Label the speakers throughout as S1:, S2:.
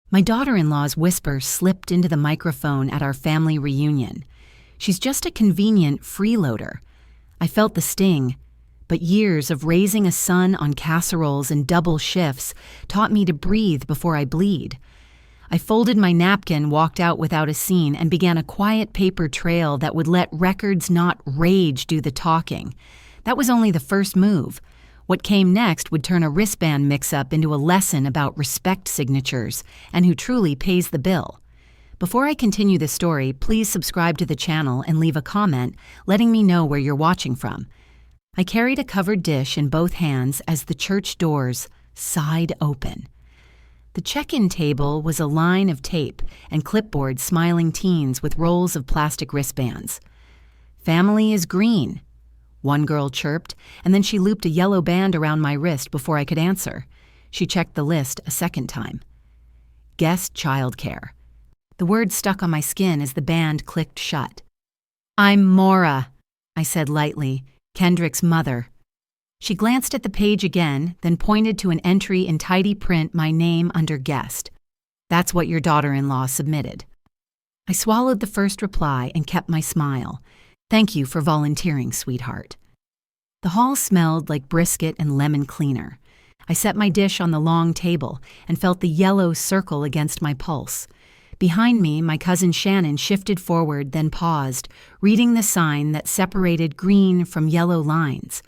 S1: My daughter-in-law's whisper slipped into the microphone at our family reunion. She's just a convenient freeloader. I felt the sting, but years of raising a son on casseroles and double shifts taught me to breathe before I bleed. I folded my napkin, walked out without a scene, and began a quiet paper trail that would let records, not rage, do the talking. That was only the first move. What came next would turn a wristband mix-up into a lesson about respect signatures and who truly pays the bill. Before I continue the story, please subscribe to the channel and leave a comment letting me know where you're watching from. I carried a covered dish in both hands as the church doors sighed open. The check-in table was a line of tape and clipboard smiling teens with rolls of plastic wristbands. "Family is green," one girl chirped, and then she looped a yellow band around my wrist before I could answer. She checked the list a second time. "Guest childcare." The word stuck on my skin as the band clicked shut. "I'm Maura," I said lightly, "Kendrick's mother." She glanced at the page again, then pointed to an entry in tidy print, my name under guest. "That's what your daughter-in-law submitted." I swallowed the first reply and kept my smile. "Thank you for volunteering, sweetheart." The hall smelled like brisket and lemon cleaner. I set my dish on the long table and felt the yellow circle against my pulse. Behind me, my cousin Shannon shifted forward, then paused, reading the sign that separated green from yellow lines.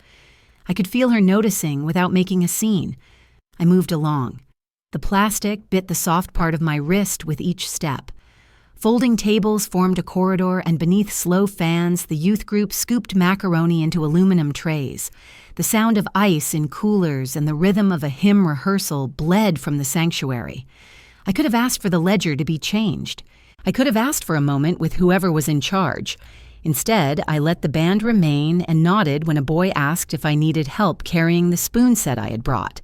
S1: I could feel her noticing without making a scene. I moved along. The plastic bit the soft part of my wrist with each step. Folding tables formed a corridor, and beneath slow fans, the youth group scooped macaroni into aluminum trays. The sound of ice in coolers and the rhythm of a hymn rehearsal bled from the sanctuary. I could have asked for the ledger to be changed. I could have asked for a moment with whoever was in charge. Instead, I let the band remain and nodded when a boy asked if I needed help carrying the spoon set I had brought.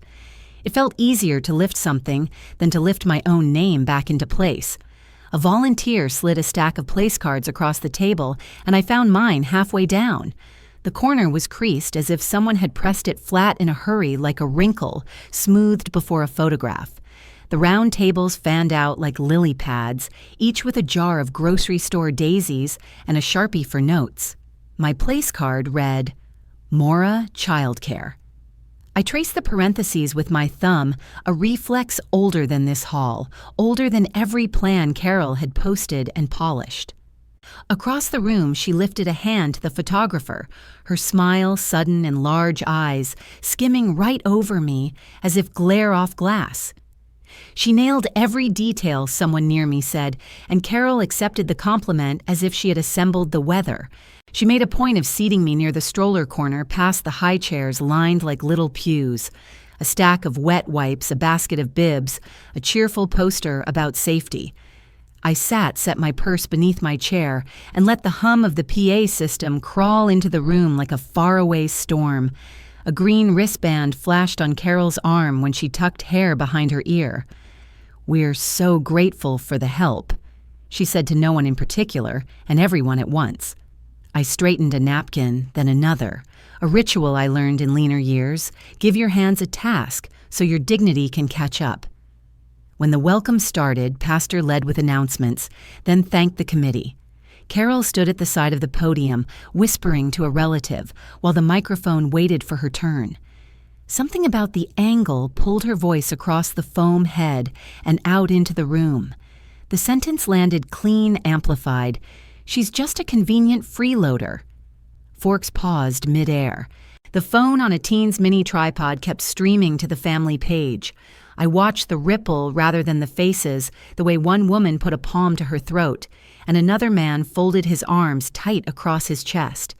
S1: It felt easier to lift something than to lift my own name back into place. A volunteer slid a stack of place cards across the table, and I found mine halfway down. The corner was creased as if someone had pressed it flat in a hurry, like a wrinkle, smoothed before a photograph. The round tables fanned out like lily pads, each with a jar of grocery store daisies and a Sharpie for notes. My place card read, "Maura Childcare." I traced the parentheses with my thumb, a reflex older than this hall, older than every plan Carol had posted and polished. Across the room, she lifted a hand to the photographer, her smile sudden and large eyes, skimming right over me as if glare off glass. She nailed every detail, someone near me said, and Carol accepted the compliment as if she had assembled the weather. She made a point of seating me near the stroller corner past the high chairs lined like little pews. A stack of wet wipes, a basket of bibs, a cheerful poster about safety. I set my purse beneath my chair and let the hum of the PA system crawl into the room like a faraway storm. A green wristband flashed on Carol's arm when she tucked hair behind her ear. "We're so grateful for the help," she said to no one in particular, and everyone at once. I straightened a napkin, then another. A ritual I learned in leaner years: give your hands a task so your dignity can catch up. When the welcome started, Pastor led with announcements, then thanked the committee. Carol stood at the side of the podium, whispering to a relative, while the microphone waited for her turn. Something about the angle pulled her voice across the foam head and out into the room. The sentence landed clean, amplified. "She's just a convenient freeloader." Forks paused midair. The phone on a teen's mini tripod kept streaming to the family page. I watched the ripple rather than the faces, the way one woman put a palm to her throat, and another man folded his arms tight across his chest.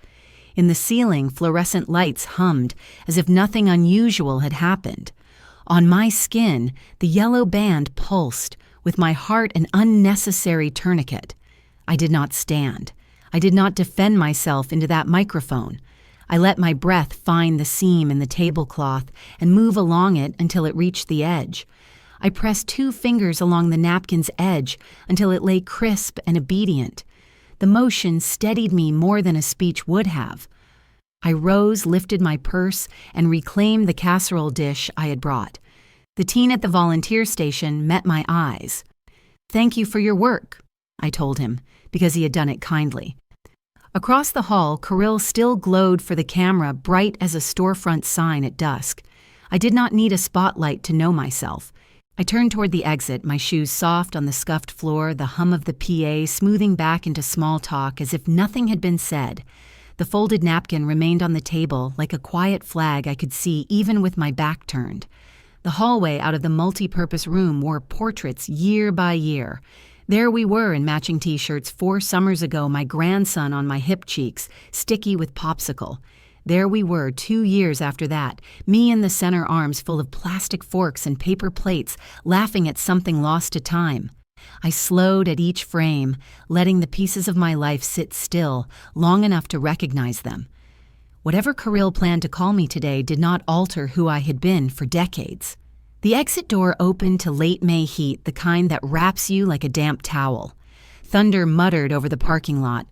S1: In the ceiling, fluorescent lights hummed, as if nothing unusual had happened. On my skin, the yellow band pulsed, with my heart an unnecessary tourniquet. I did not stand. I did not defend myself into that microphone. I let my breath find the seam in the tablecloth and move along it until it reached the edge. I pressed 2 fingers along the napkin's edge until it lay crisp and obedient. The motion steadied me more than a speech would have. I rose, lifted my purse, and reclaimed the casserole dish I had brought. The teen at the volunteer station met my eyes. "Thank you for your work," I told him, because he had done it kindly. Across the hall, Kirill still glowed for the camera, bright as a storefront sign at dusk. I did not need a spotlight to know myself. I turned toward the exit, my shoes soft on the scuffed floor, the hum of the PA smoothing back into small talk as if nothing had been said. The folded napkin remained on the table like a quiet flag I could see even with my back turned. The hallway out of the multi-purpose room wore portraits year by year. There we were in matching t-shirts 4 summers ago, my grandson on my hip cheeks, sticky with popsicle. There we were 2 years after that, me in the center arms full of plastic forks and paper plates, laughing at something lost to time. I slowed at each frame, letting the pieces of my life sit still, long enough to recognize them. Whatever Kirill planned to call me today did not alter who I had been for decades. The exit door opened to late May heat, the kind that wraps you like a damp towel. Thunder muttered over the parking lot.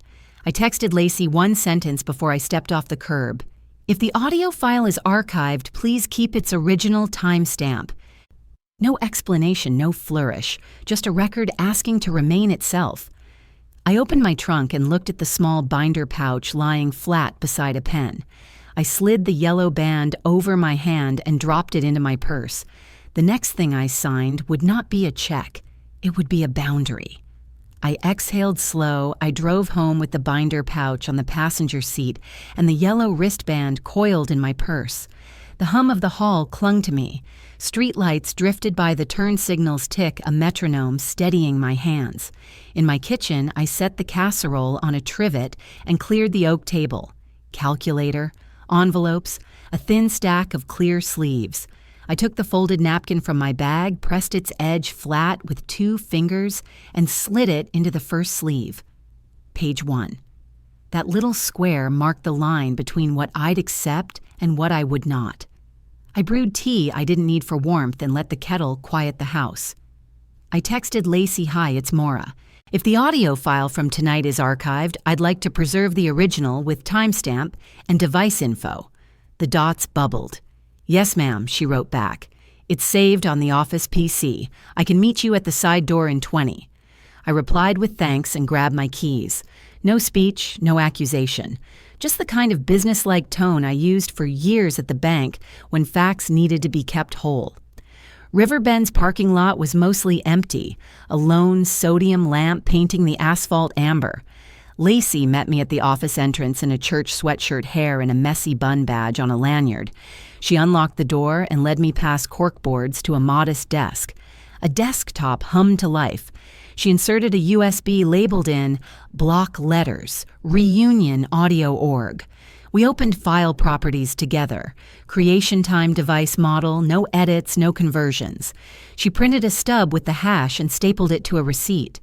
S1: I texted Lacey one sentence before I stepped off the curb. "If the audio file is archived, please keep its original timestamp." No explanation, no flourish, just a record asking to remain itself. I opened my trunk and looked at the small binder pouch lying flat beside a pen. I slid the yellow band over my hand and dropped it into my purse. The next thing I signed would not be a check. It would be a boundary. I exhaled slow. I drove home with the binder pouch on the passenger seat and the yellow wristband coiled in my purse. The hum of the hall clung to me. Streetlights drifted by, the turn signals tick, a metronome steadying my hands. In my kitchen, I set the casserole on a trivet and cleared the oak table. Calculator, envelopes, a thin stack of clear sleeves. I took the folded napkin from my bag, pressed its edge flat with 2 fingers, and slid it into the first sleeve. Page 1. That little square marked the line between what I'd accept and what I would not. I brewed tea I didn't need for warmth and let the kettle quiet the house. I texted Lacey, "Hi, it's Maura. If the audio file from tonight is archived, I'd like to preserve the original with timestamp and device info." The dots bubbled. "Yes, ma'am," she wrote back. "It's saved on the office PC. I can meet you at the side door in 20. I replied with thanks and grabbed my keys. No speech, no accusation. Just the kind of businesslike tone I used for years at the bank when facts needed to be kept whole. Riverbend's parking lot was mostly empty, a lone sodium lamp painting the asphalt amber. Lacey met me at the office entrance in a church sweatshirt, hair, and a messy bun badge on a lanyard. She unlocked the door and led me past corkboards to a modest desk. A desktop hummed to life. She inserted a USB labeled in block letters, Reunion.org. We opened file properties together. Creation time device model, no edits, no conversions. She printed a stub with the hash and stapled it to a receipt.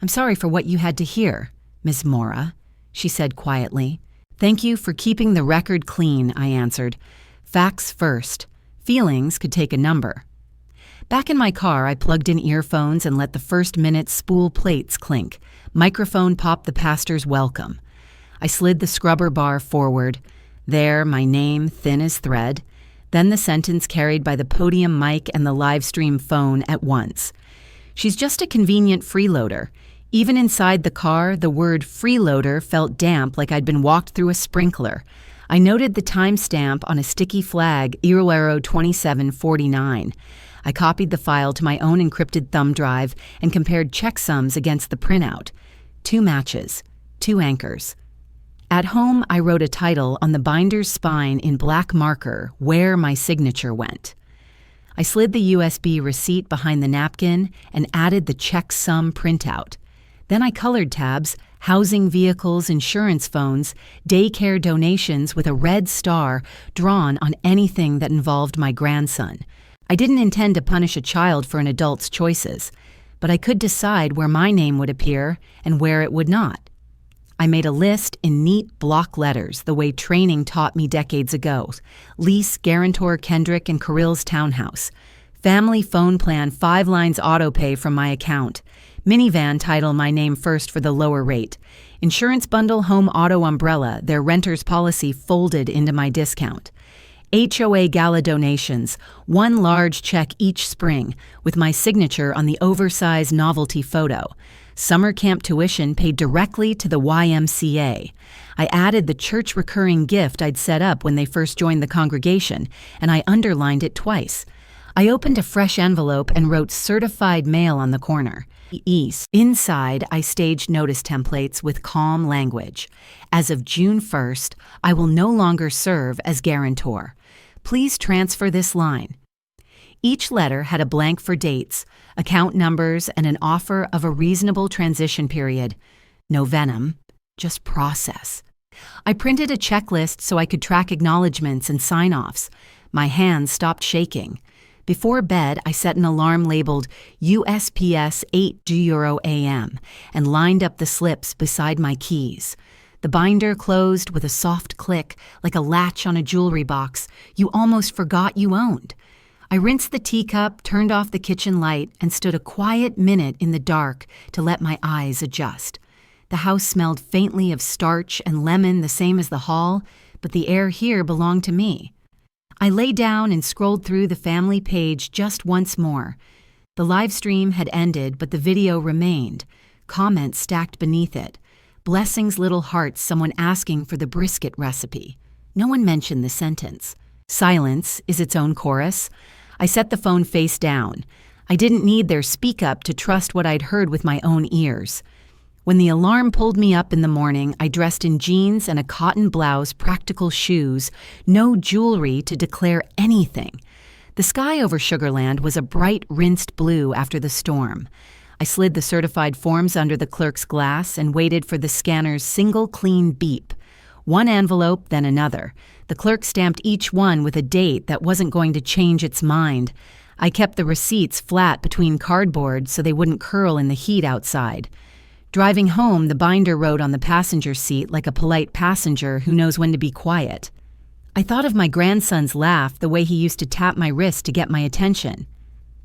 S1: "I'm sorry for what you had to hear, Miss Maura," she said quietly. "Thank you for keeping the record clean," I answered. Facts first. Feelings could take a number. Back in my car, I plugged in earphones and let the first minute spool plates clink. Microphone popped the pastor's welcome. I slid the scrubber bar forward. There, my name, thin as thread. Then the sentence carried by the podium mic and the live stream phone at once. "She's just a convenient freeloader." Even inside the car, the word freeloader felt damp, like I'd been walked through a sprinkler. I noted the timestamp on a sticky flag, Earlero 2749. I copied the file to my own encrypted thumb drive and compared checksums against the printout. 2 matches, 2 anchors. At home, I wrote a title on the binder's spine in black marker, "Where My Signature Went." I slid the USB receipt behind the napkin and added the checksum printout. Then I colored tabs, housing vehicles, insurance phones, daycare donations with a red star drawn on anything that involved my grandson. I didn't intend to punish a child for an adult's choices, but I could decide where my name would appear and where it would not. I made a list in neat block letters, the way training taught me decades ago. Lease, guarantor Kendrick and Kirill's townhouse. Family phone plan, 5 lines autopay from my account. Minivan title, my name first for the lower rate. Insurance bundle, home auto umbrella, their renter's policy folded into my discount. HOA gala donations, one large check each spring, with my signature on the oversized novelty photo. Summer camp tuition paid directly to the YMCA. I added the church recurring gift I'd set up when they first joined the congregation, and I underlined it twice. I opened a fresh envelope and wrote certified mail on the corner. East. Inside, I staged notice templates with calm language. As of June 1st, I will no longer serve as guarantor. Please transfer this line. Each letter had a blank for dates, account numbers, and an offer of a reasonable transition period. No venom, just process. I printed a checklist so I could track acknowledgments and sign-offs. My hands stopped shaking. Before bed, I set an alarm labeled USPS 8 Euro AM and lined up the slips beside my keys. The binder closed with a soft click, like a latch on a jewelry box you almost forgot you owned. I rinsed the teacup, turned off the kitchen light, and stood a quiet minute in the dark to let my eyes adjust. The house smelled faintly of starch and lemon, the same as the hall, but the air here belonged to me. I lay down and scrolled through the family page just once more. The live stream had ended, but the video remained, comments stacked beneath it. Blessings, little hearts, someone asking for the brisket recipe. No one mentioned the sentence. Silence is its own chorus. I set the phone face down. I didn't need their speak up to trust what I'd heard with my own ears. When the alarm pulled me up in the morning, I dressed in jeans and a cotton blouse, practical shoes, no jewelry to declare anything. The sky over Sugarland was a bright, rinsed blue after the storm. I slid the certified forms under the clerk's glass and waited for the scanner's single clean beep. One envelope, then another. The clerk stamped each one with a date that wasn't going to change its mind. I kept the receipts flat between cardboard so they wouldn't curl in the heat outside. Driving home, the binder wrote on the passenger seat like a polite passenger who knows when to be quiet. I thought of my grandson's laugh, the way he used to tap my wrist to get my attention.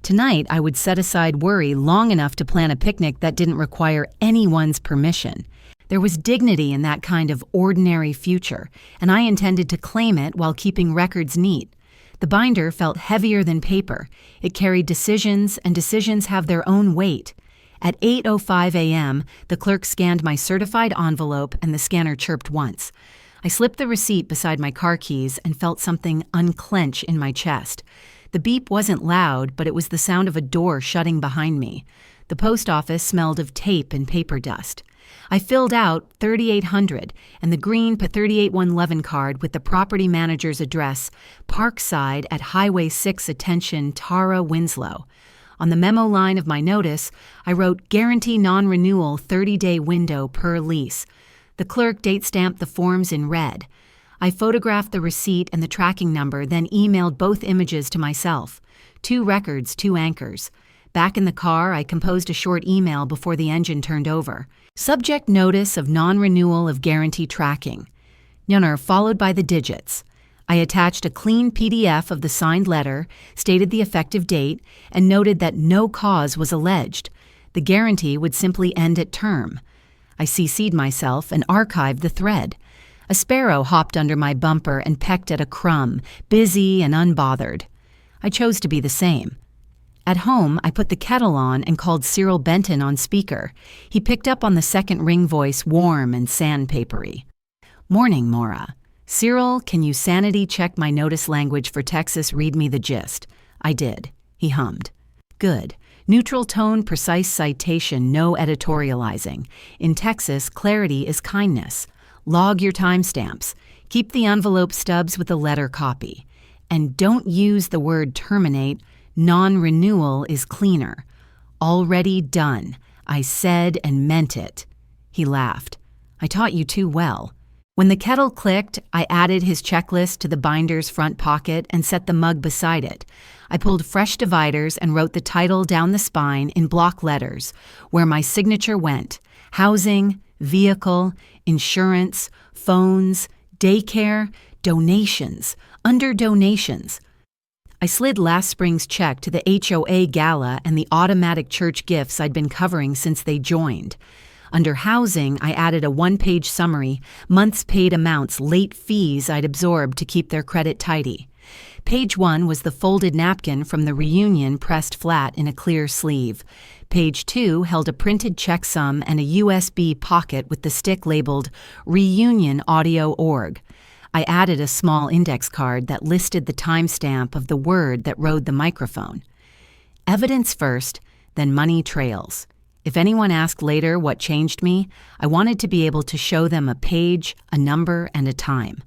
S1: Tonight, I would set aside worry long enough to plan a picnic that didn't require anyone's permission. There was dignity in that kind of ordinary future, and I intended to claim it while keeping records neat. The binder felt heavier than paper. It carried decisions, and decisions have their own weight. At 8:05 a.m., the clerk scanned my certified envelope and the scanner chirped once. I slipped the receipt beside my car keys and felt something unclench in my chest. The beep wasn't loud, but it was the sound of a door shutting behind me. The post office smelled of tape and paper dust. I filled out 3800 and the green 38111 card with the property manager's address, Parkside at Highway 6 Attention, Tara, Winslow. On the memo line of my notice, I wrote guarantee non-renewal 30-day window per lease. The clerk date-stamped the forms in red. I photographed the receipt and the tracking number, then emailed both images to myself. 2 records, 2 anchors. Back in the car, I composed a short email before the engine turned over. Subject notice of non-renewal of guarantee tracking. Nunner followed by the digits. I attached a clean PDF of the signed letter, stated the effective date, and noted that no cause was alleged. The guarantee would simply end at term. I CC'd myself and archived the thread. A sparrow hopped under my bumper and pecked at a crumb, busy and unbothered. I chose to be the same. At home, I put the kettle on and called Cyril Benton on speaker. He picked up on the second ring voice, warm and sandpapery. Morning, Maura. Cyril, can you sanity check my notice language for Texas? Read me the gist. I did. He hummed. Good. Neutral tone, precise citation, no editorializing. In Texas, clarity is kindness. Log your timestamps. Keep the envelope stubs with the letter copy. And don't use the word terminate. Non-renewal is cleaner. Already done. I said and meant it. He laughed. I taught you too well. When the kettle clicked, I added his checklist to the binder's front pocket and set the mug beside it. I pulled fresh dividers and wrote the title down the spine in block letters, where my signature went: housing, vehicle, insurance, phones, daycare, donations, under donations. I slid last spring's check to the HOA gala and the automatic church gifts I'd been covering since they joined. Under housing, I added a 1-page summary, months paid amounts, late fees I'd absorbed to keep their credit tidy. Page 1 was the folded napkin from the Reunion pressed flat in a clear sleeve. Page 2 held a printed checksum and a USB pocket with the stick labeled Reunion Audio Org. I added a small index card that listed the timestamp of the word that rode the microphone. Evidence first, then money trails. If anyone asked later what changed me, I wanted to be able to show them a page, a number, and a time.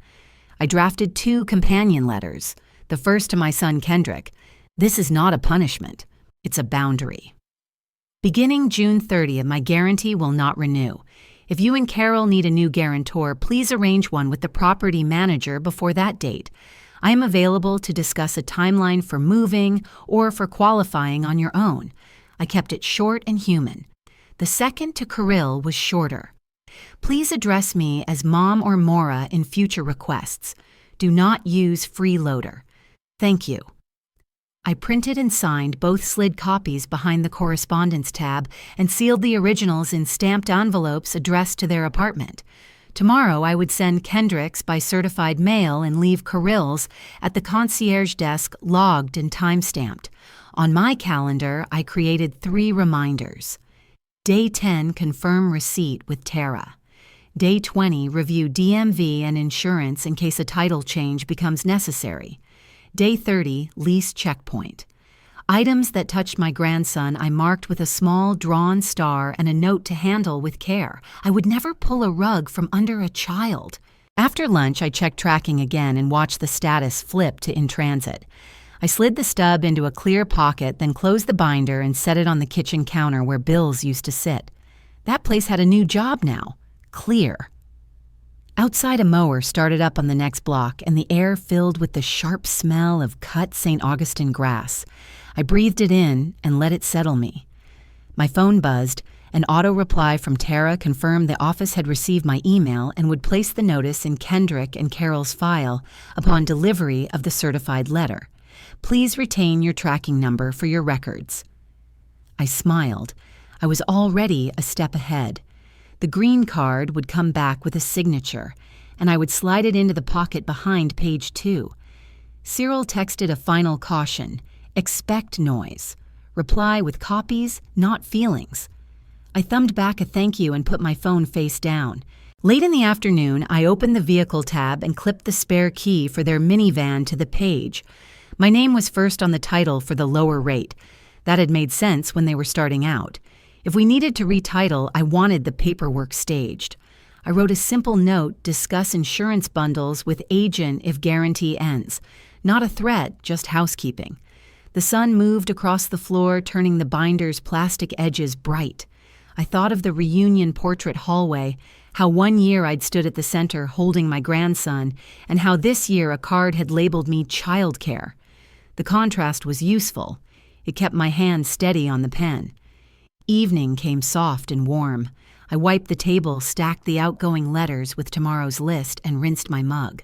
S1: I drafted 2 companion letters. The first to my son Kendrick. This is not a punishment. It's a boundary. Beginning June 30th, my guarantee will not renew. If you and Carol need a new guarantor, please arrange one with the property manager before that date. I am available to discuss a timeline for moving or for qualifying on your own. I kept it short and human. The second to Kirill was shorter. Please address me as Mom or Mora in future requests. Do not use Freeloader. Thank you. I printed and signed both slid copies behind the correspondence tab and sealed the originals in stamped envelopes addressed to their apartment. Tomorrow I would send Kendrick's by certified mail and leave Kirill's at the concierge desk logged and time-stamped. On my calendar, I created 3 reminders. Day 10, confirm receipt with Tara. Day 20, review DMV and insurance in case a title change becomes necessary. Day 30, lease checkpoint. Items that touched my grandson I marked with a small drawn star and a note to handle with care. I would never pull a rug from under a child. After lunch, I checked tracking again and watched the status flip to in transit. I slid the stub into a clear pocket, then closed the binder and set it on the kitchen counter where Bill's used to sit. That place had a new job now. Clear. Outside, a mower started up on the next block, and the air filled with the sharp smell of cut St. Augustine grass. I breathed it in and let it settle me. My phone buzzed. An auto reply from Tara confirmed the office had received my email and would place the notice in Kendrick and Carol's file upon delivery of the certified letter. Please retain your tracking number for your records. I smiled. I was already a step ahead. The green card would come back with a signature, and I would slide it into the pocket behind page 2. Cyril texted a final caution, expect noise. Reply with copies, not feelings. I thumbed back a thank you and put my phone face down. Late in the afternoon, I opened the vehicle tab and clipped the spare key for their minivan to the page. My name was first on the title for the lower rate. That had made sense when they were starting out. If we needed to retitle, I wanted the paperwork staged. I wrote a simple note, discuss insurance bundles with agent if guarantee ends. Not a threat, just housekeeping. The sun moved across the floor, turning the binder's plastic edges bright. I thought of the reunion portrait hallway, how one year I'd stood at the center holding my grandson, and how this year a card had labeled me childcare. The contrast was useful. It kept my hand steady on the pen. Evening came soft and warm. I wiped the table, stacked the outgoing letters with tomorrow's list, and rinsed my mug.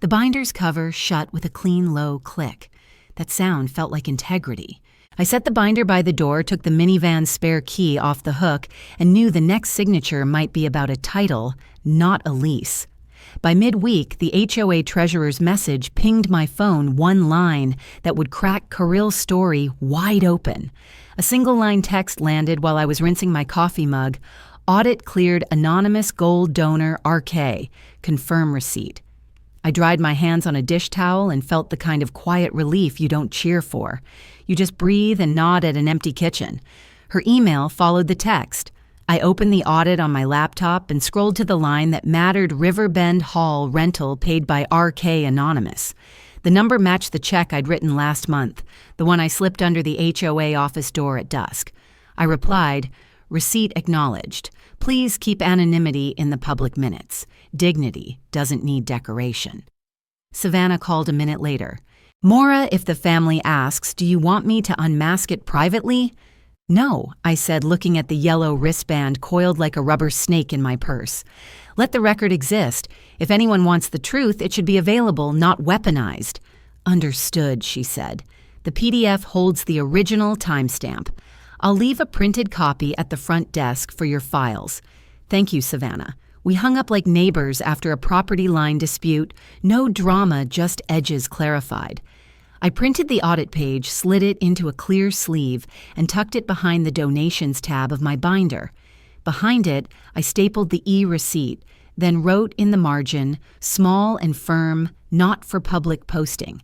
S1: The binder's cover shut with a clean, low click. That sound felt like integrity. I set the binder by the door, took the minivan's spare key off the hook, and knew the next signature might be about a title, not a lease. By midweek, the HOA treasurer's message pinged my phone one line that would crack Kirill's story wide open. A single-line text landed while I was rinsing my coffee mug. Audit cleared anonymous gold donor RK. Confirm receipt. I dried my hands on a dish towel and felt the kind of quiet relief you don't cheer for. You just breathe and nod at an empty kitchen. Her email followed the text. I opened the audit on my laptop and scrolled to the line that mattered Riverbend Hall rental paid by RK Anonymous. The number matched the check I'd written last month, the one I slipped under the HOA office door at dusk. I replied, receipt acknowledged. Please keep anonymity in the public minutes. Dignity doesn't need decoration. Savannah called a minute later. Mora, if the family asks, do you want me to unmask it privately? No, I said, looking at the yellow wristband coiled like a rubber snake in my purse. Let the record exist. If anyone wants the truth, it should be available, not weaponized. Understood, she said. The PDF holds the original timestamp. I'll leave a printed copy at the front desk for your files. Thank you, Savannah. We hung up like neighbors after a property line dispute. No drama, just edges clarified. I printed the audit page, slid it into a clear sleeve, and tucked it behind the donations tab of my binder. Behind it, I stapled the e-receipt, then wrote in the margin, small and firm, not for public posting.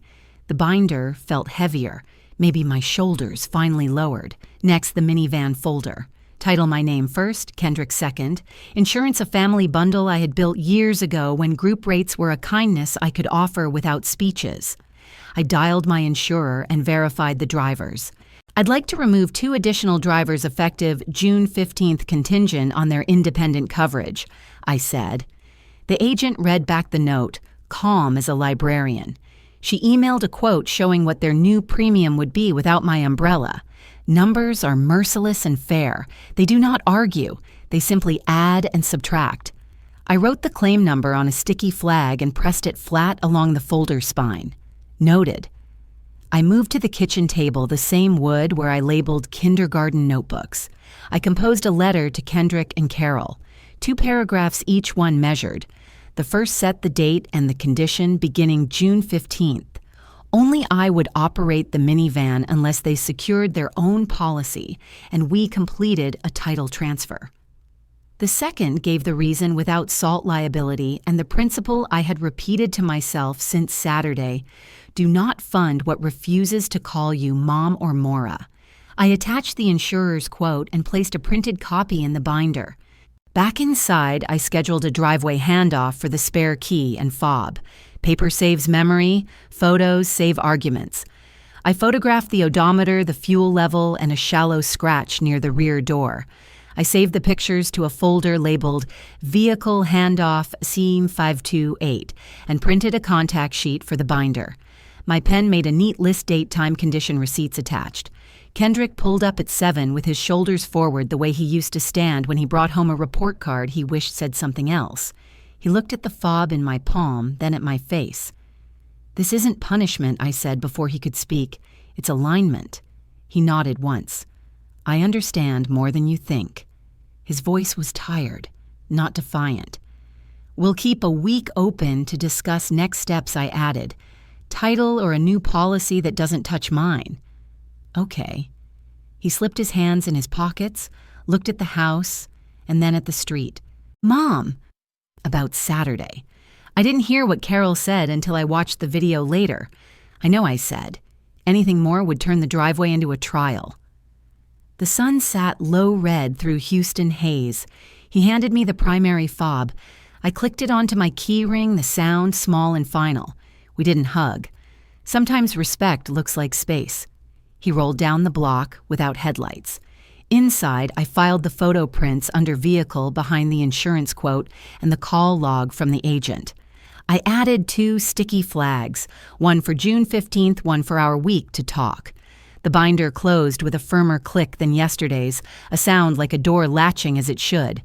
S1: The binder felt heavier, maybe my shoulders finally lowered. Next, the minivan folder. Title my name first, Kendrick second. Insurance a family bundle I had built years ago when group rates were a kindness I could offer without speeches. I dialed my insurer and verified the drivers. I'd like to remove 2 additional drivers effective June 15th contingent on their independent coverage, I said. The agent read back the note, calm as a librarian. She emailed a quote showing what their new premium would be without my umbrella. Numbers are merciless and fair. They do not argue. They simply add and subtract. I wrote the claim number on a sticky flag and pressed it flat along the folder spine. Noted. I moved to the kitchen table, the same wood where I labeled kindergarten notebooks. I composed a letter to Kendrick and Carol, 2 paragraphs each one measured. The first set the date and the condition beginning June 15th. Only I would operate the minivan unless they secured their own policy, and we completed a title transfer. The second gave the reason without SALT liability and the principle I had repeated to myself since Saturday: do not fund what refuses to call you Mom or Mora. I attached the insurer's quote and placed a printed copy in the binder. Back inside, I scheduled a driveway handoff for the spare key and fob. Paper saves memory, photos save arguments. I photographed the odometer, the fuel level, and a shallow scratch near the rear door. I saved the pictures to a folder labeled Vehicle Handoff Scene 528 and printed a contact sheet for the binder. My pen made a neat list date time condition receipts attached. Kendrick pulled up at 7 with his shoulders forward the way he used to stand when he brought home a report card he wished said something else. He looked at the fob in my palm, then at my face. "This isn't punishment," I said before he could speak. "It's alignment." He nodded once. "I understand more than you think." His voice was tired, not defiant. "We'll keep a week open to discuss next steps," I added. "Title or a new policy that doesn't touch mine." "Okay." He slipped his hands in his pockets, looked at the house, and then at the street. "Mom!" About Saturday. I didn't hear what Carol said until I watched the video later. I know I said. Anything more would turn the driveway into a trial. The sun sat low red through Houston haze. He handed me the primary fob. I clicked it onto my key ring, the sound small and final. We didn't hug. Sometimes respect looks like space. He rolled down the block without headlights. Inside, I filed the photo prints under vehicle behind the insurance quote and the call log from the agent. I added 2 sticky flags, one for June 15th, one for our week to talk. The binder closed with a firmer click than yesterday's, a sound like a door latching as it should.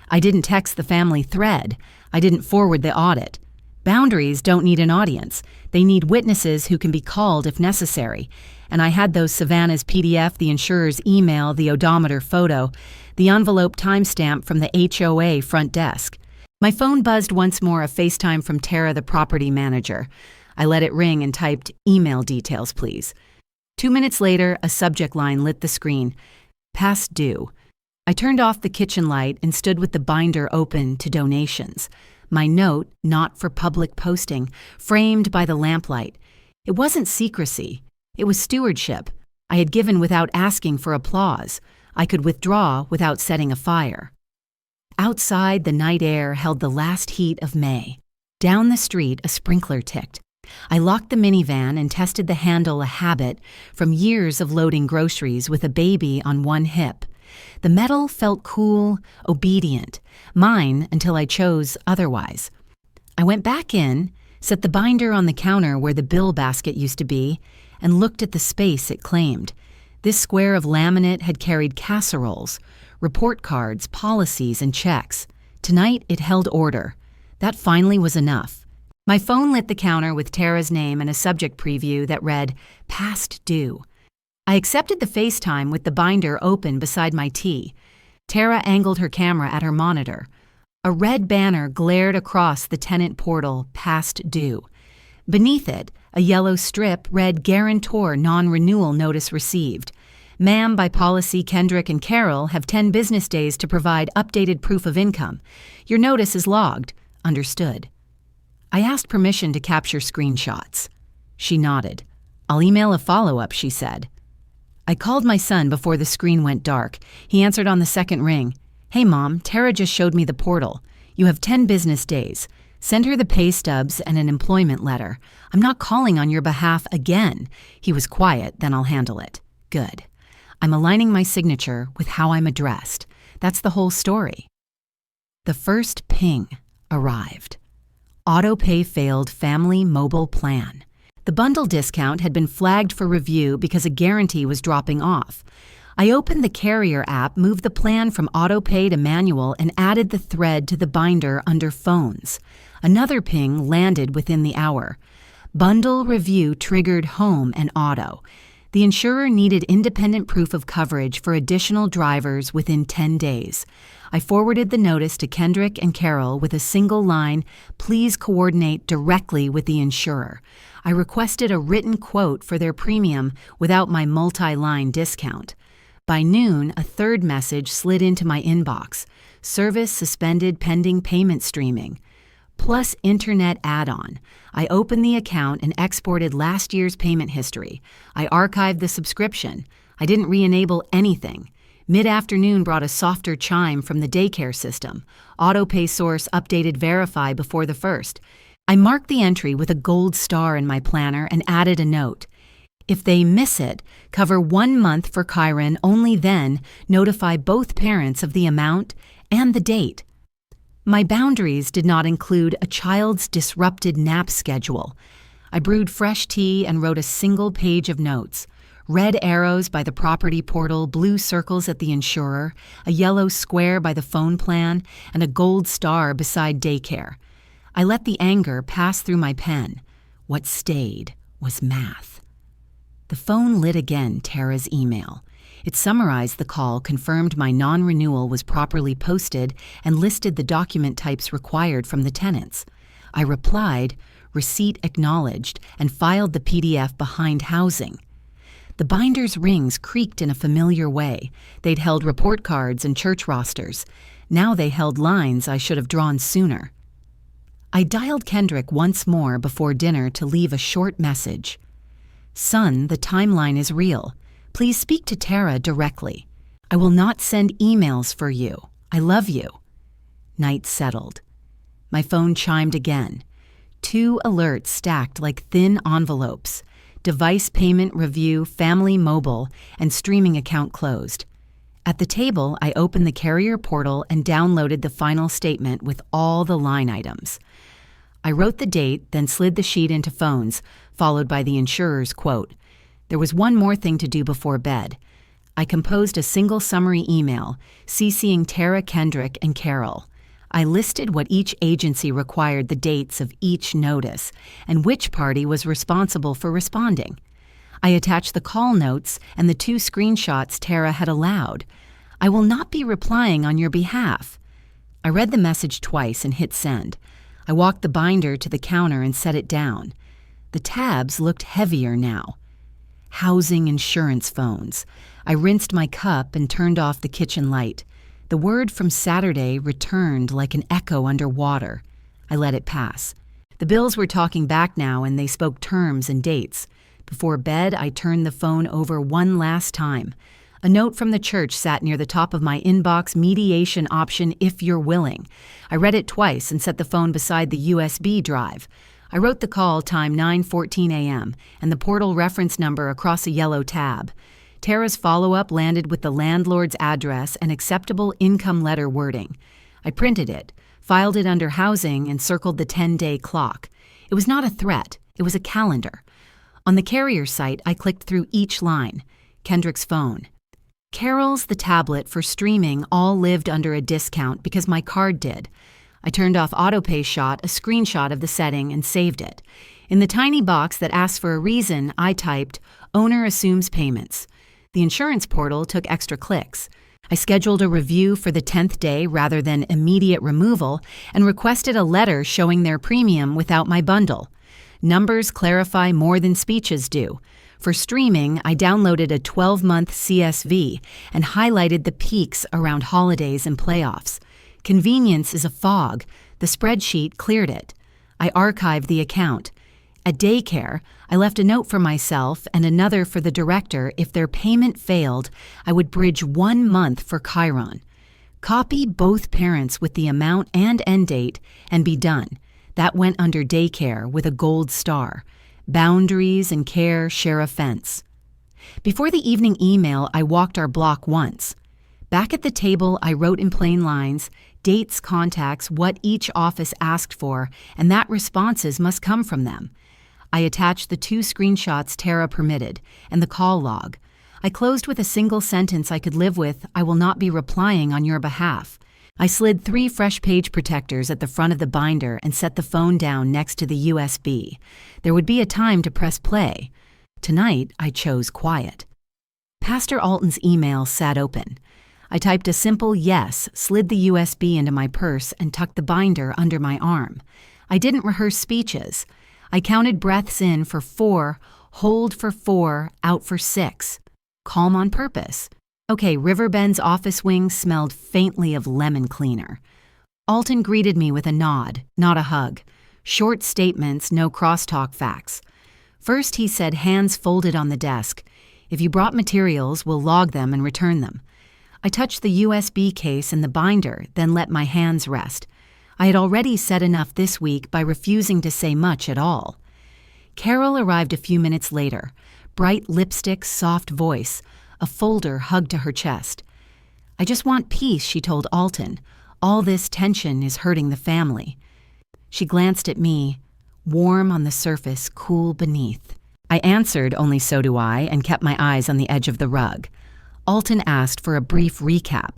S1: I didn't text the family thread. I didn't forward the audit. Boundaries don't need an audience. They need witnesses who can be called if necessary. And I had those Savannah's PDF, the insurer's email, the odometer photo, the envelope timestamp from the HOA front desk. My phone buzzed once more, a FaceTime from Tara, the property manager. I let it ring and typed, "Email details, please." 2 minutes later, a subject line lit the screen. "Past due." I turned off the kitchen light and stood with the binder open to donations. My note, not for public posting, framed by the lamplight. It wasn't secrecy. It was stewardship. I had given without asking for applause. I could withdraw without setting a fire. Outside, the night air held the last heat of May. Down the street, a sprinkler ticked. I locked the minivan and tested the handle, a habit from years of loading groceries with a baby on one hip. The metal felt cool, obedient, mine until I chose otherwise. I went back in, set the binder on the counter where the bill basket used to be, and looked at the space it claimed. This square of laminate had carried casseroles, report cards, policies, and checks. Tonight it held order. That finally was enough. My phone lit the counter with Tara's name and a subject preview that read, "Past due." I accepted the FaceTime with the binder open beside my tea. Tara angled her camera at her monitor. A red banner glared across the tenant portal, "Past due." Beneath it, A yellow strip read Guarantor Non-Renewal Notice Received. Ma'am, by policy, Kendrick and Carol have 10 business days to provide updated proof of income. Your notice is logged. Understood. I asked permission to capture screenshots. She nodded. I'll email a follow-up, she said. I called my son before the screen went dark. He answered on the second ring. Hey, Mom, Tara just showed me the portal. You have 10 business days. Send her the pay stubs and an employment letter. I'm not calling on your behalf again. He was quiet, then I'll handle it. Good. I'm aligning my signature with how I'm addressed. That's the whole story. The first ping arrived. Autopay failed family mobile plan. The bundle discount had been flagged for review because a guarantee was dropping off. I opened the carrier app, moved the plan from autopay to manual, and added the thread to the binder under phones. Another ping landed within the hour. Bundle review triggered home and auto. The insurer needed independent proof of coverage for additional drivers within 10 days. I forwarded the notice to Kendrick and Carol with a single line, please coordinate directly with the insurer. I requested a written quote for their premium without my multi-line discount. By noon, a third message slid into my inbox. Service suspended pending payment streaming. Plus internet add-on. I opened the account and exported last year's payment history. I archived the subscription. I didn't re-enable anything. Mid-afternoon brought a softer chime from the daycare system. Autopay source updated verify before the first. I marked the entry with a gold star in my planner and added a note. If they miss it, cover 1 month for Chiron, only then notify both parents of the amount and the date. My boundaries did not include a child's disrupted nap schedule. I brewed fresh tea and wrote a single page of notes. Red arrows by the property portal, blue circles at the insurer, a yellow square by the phone plan, and a gold star beside daycare. I let the anger pass through my pen. What stayed was math. The phone lit again, Tara's email. It summarized the call, confirmed my non-renewal was properly posted, and listed the document types required from the tenants. I replied, receipt acknowledged, and filed the PDF behind housing. The binder's rings creaked in a familiar way. They'd held report cards and church rosters. Now they held lines I should have drawn sooner. I dialed Kendrick once more before dinner to leave a short message. Son, the timeline is real. Please speak to Tara directly. I will not send emails for you. I love you. Night settled. My phone chimed again. 2 alerts stacked like thin envelopes. Device payment review, family mobile, and streaming account closed. At the table, I opened the carrier portal and downloaded the final statement with all the line items. I wrote the date, then slid the sheet into phones, followed by the insurer's quote. There was one more thing to do before bed. I composed a single summary email, CCing Tara, Kendrick, and Carol. I listed what each agency required, the dates of each notice, and which party was responsible for responding. I attached the call notes and the 2 screenshots Tara had allowed. I will not be replying on your behalf. I read the message twice and hit send. I walked the binder to the counter and set it down. The tabs looked heavier now. Housing insurance phones. I rinsed my cup and turned off the kitchen light. The word from Saturday returned like an echo underwater. I let it pass. The bills were talking back now, and they spoke terms and dates. Before bed, I turned the phone over one last time. A note from the church sat near the top of my inbox, mediation option if you're willing. I read it twice and set the phone beside the USB drive. I wrote the call time 9:14 a.m. and the portal reference number across a yellow tab. Tara's follow-up landed with the landlord's address and acceptable income letter wording. I printed it, filed it under housing, and circled the 10-day clock. It was not a threat. It was a calendar. On the carrier site, I clicked through each line. Kendrick's phone. Carol's, the tablet for streaming, all lived under a discount because my card did. I turned off autopay, shot a screenshot of the setting, and saved it. In the tiny box that asked for a reason, I typed, owner assumes payments. The insurance portal took extra clicks. I scheduled a review for the 10th day rather than immediate removal and requested a letter showing their premium without my bundle. Numbers clarify more than speeches do. For streaming, I downloaded a 12-month CSV and highlighted the peaks around holidays and playoffs. Convenience is a fog. The spreadsheet cleared it. I archived the account. At daycare, I left a note for myself and another for the director. If their payment failed, I would bridge 1 month for Chiron. Copy both parents with the amount and end date and be done. That went under daycare with a gold star. Boundaries and care share a fence. Before the evening email, I walked our block once. Back at the table, I wrote in plain lines, dates, contacts, what each office asked for, and that responses must come from them. I attached the 2 screenshots Tara permitted, and the call log. I closed with a single sentence I could live with, I will not be replying on your behalf. I slid 3 fresh page protectors at the front of the binder and set the phone down next to the USB. There would be a time to press play. Tonight, I chose quiet. Pastor Alton's email sat open. I typed a simple yes, slid the USB into my purse, and tucked the binder under my arm. I didn't rehearse speeches. I counted breaths in for 4, hold for 4, out for 6. Calm on purpose. Okay, Riverbend's office wing smelled faintly of lemon cleaner. Alton greeted me with a nod, not a hug. Short statements, no crosstalk facts. First, he said, hands folded on the desk. If you brought materials, we'll log them and return them. I touched the USB case and the binder, then let my hands rest. I had already said enough this week by refusing to say much at all. Carol arrived a few minutes later. Bright lipstick, soft voice, a folder hugged to her chest. I just want peace, she told Alton. All this tension is hurting the family. She glanced at me, warm on the surface, cool beneath. I answered, only so do I, and kept my eyes on the edge of the rug. Alton asked for a brief recap.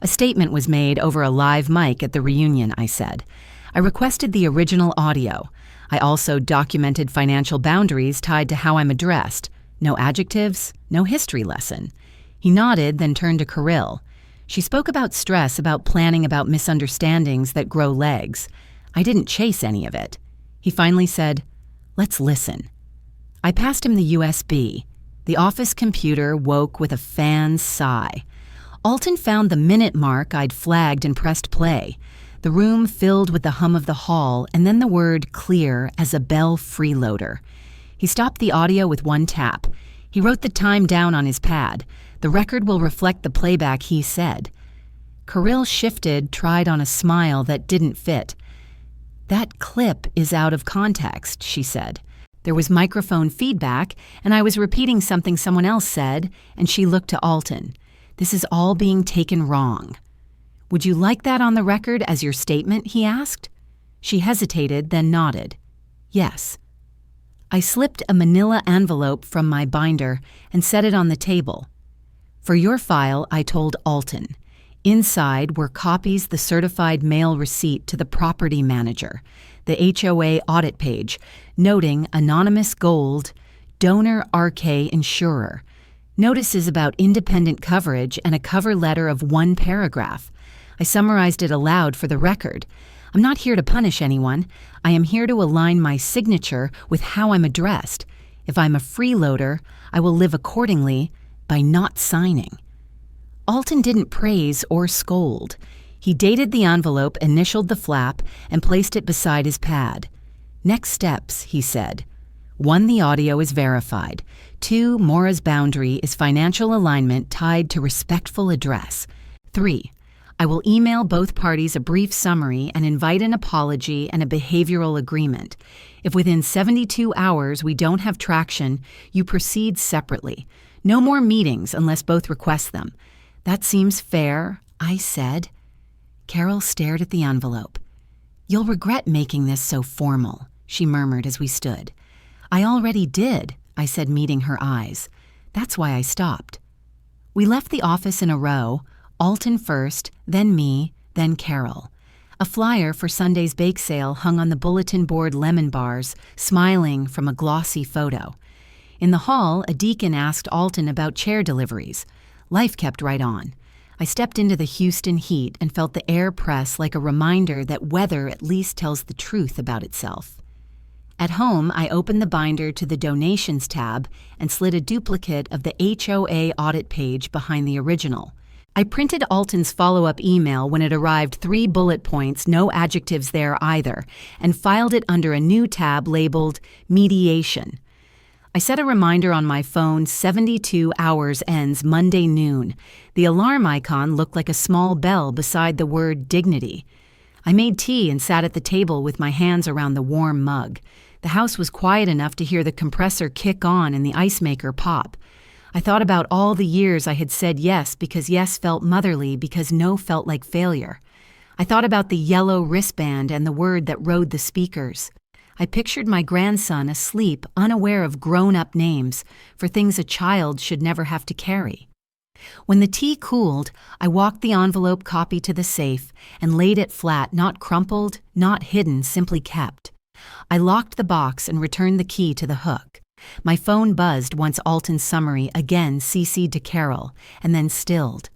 S1: A statement was made over a live mic at the reunion, I said. I requested the original audio. I also documented financial boundaries tied to how I'm addressed. No adjectives, no history lesson. He nodded, then turned to Kirill. She spoke about stress, about planning, about misunderstandings that grow legs. I didn't chase any of it. He finally said, let's listen. I passed him the USB. The office computer woke with a fan's sigh. Alton found the minute mark I'd flagged and pressed play. The room filled with the hum of the hall and then the word clear as a bell freeloader. He stopped the audio with 1 tap. He wrote the time down on his pad. The record will reflect the playback he said. Kirill shifted, tried on a smile that didn't fit. That clip is out of context, she said. There was microphone feedback, and I was repeating something someone else said, and she looked to Alton. This is all being taken wrong. Would you like that on the record as your statement, he asked. She hesitated, then nodded. Yes. I slipped a manila envelope from my binder and set it on the table. For your file, I told Alton. Inside were copies the certified mail receipt to the property manager, the HOA audit page, noting anonymous gold, donor RK insurer, notices about independent coverage, and a cover letter of 1 paragraph. I summarized it aloud for the record. I'm not here to punish anyone. I am here to align my signature with how I'm addressed. If I'm a freeloader, I will live accordingly by not signing. Alton didn't praise or scold. He dated the envelope, initialed the flap, and placed it beside his pad. Next steps, he said. 1, the audio is verified. 2, Maura's boundary is financial alignment tied to respectful address. 3, I will email both parties a brief summary and invite an apology and a behavioral agreement. If within 72 hours we don't have traction, you proceed separately. No more meetings unless both request them. That seems fair, I said. Carol stared at the envelope. You'll regret making this so formal, she murmured as we stood. I already did, I said, meeting her eyes. That's why I stopped. We left the office in a row, Alton first, then me, then Carol. A flyer for Sunday's bake sale hung on the bulletin board lemon bars, smiling from a glossy photo. In the hall, a deacon asked Alton about chair deliveries. Life kept right on. I stepped into the Houston heat and felt the air press like a reminder that weather at least tells the truth about itself. At home, I opened the binder to the Donations tab and slid a duplicate of the HOA audit page behind the original. I printed Alton's follow-up email when it arrived, 3 bullet points, no adjectives there either, and filed it under a new tab labeled Mediation. I set a reminder on my phone, 72 hours ends Monday noon. The alarm icon looked like a small bell beside the word dignity. I made tea and sat at the table with my hands around the warm mug. The house was quiet enough to hear the compressor kick on and the ice maker pop. I thought about all the years I had said yes because yes felt motherly, because no felt like failure. I thought about the yellow wristband and the word that rode the speakers. I pictured my grandson asleep, unaware of grown-up names for things a child should never have to carry. When the tea cooled, I walked the envelope copy to the safe and laid it flat, not crumpled, not hidden, simply kept. I locked the box and returned the key to the hook. My phone buzzed once Alton's summary again CC'd to Carol, and then stilled.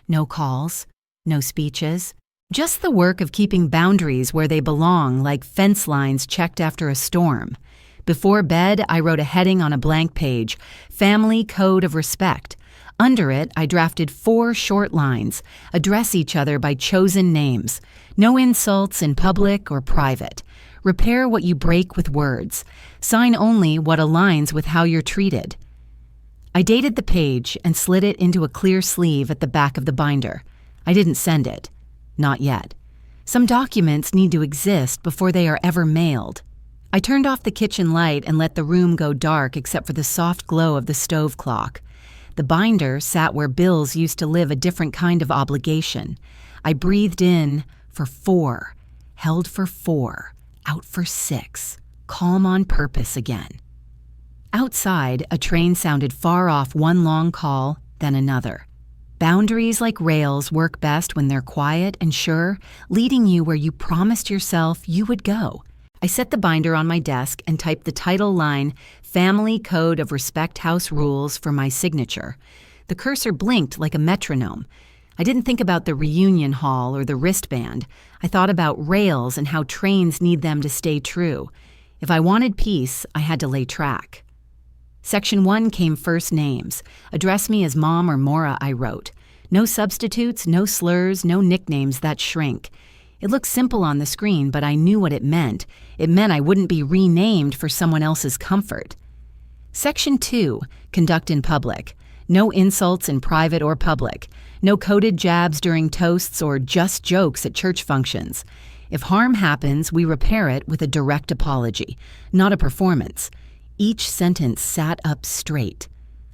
S1: No calls, no speeches. Just the work of keeping boundaries where they belong, like fence lines checked after a storm. Before bed, I wrote a heading on a blank page, Family Code of Respect. Under it, I drafted 4 short lines, address each other by chosen names. No insults in public or private. Repair what you break with words. Sign only what aligns with how you're treated. I dated the page and slid it into a clear sleeve at the back of the binder. I didn't send it. Not yet. Some documents need to exist before they are ever mailed. I turned off the kitchen light and let the room go dark except for the soft glow of the stove clock. The binder sat where bills used to live, a different kind of obligation. I breathed in for 4, held for 4, out for 6, calm on purpose again. Outside, a train sounded far off, one long call, then another. Boundaries like rails work best when they're quiet and sure, leading you where you promised yourself you would go. I set the binder on my desk and typed the title line, Family Code of Respect House Rules, for my signature. The cursor blinked like a metronome. I didn't think about the reunion hall or the wristband. I thought about rails and how trains need them to stay true. If I wanted peace, I had to lay track. Section 1 came first names. Address me as Mom or Maura, I wrote. No substitutes, no slurs, no nicknames that shrink. It looked simple on the screen, but I knew what it meant. It meant I wouldn't be renamed for someone else's comfort. Section 2, conduct in public. No insults in private or public. No coded jabs during toasts or just jokes at church functions. If harm happens, we repair it with a direct apology, not a performance. Each sentence sat up straight.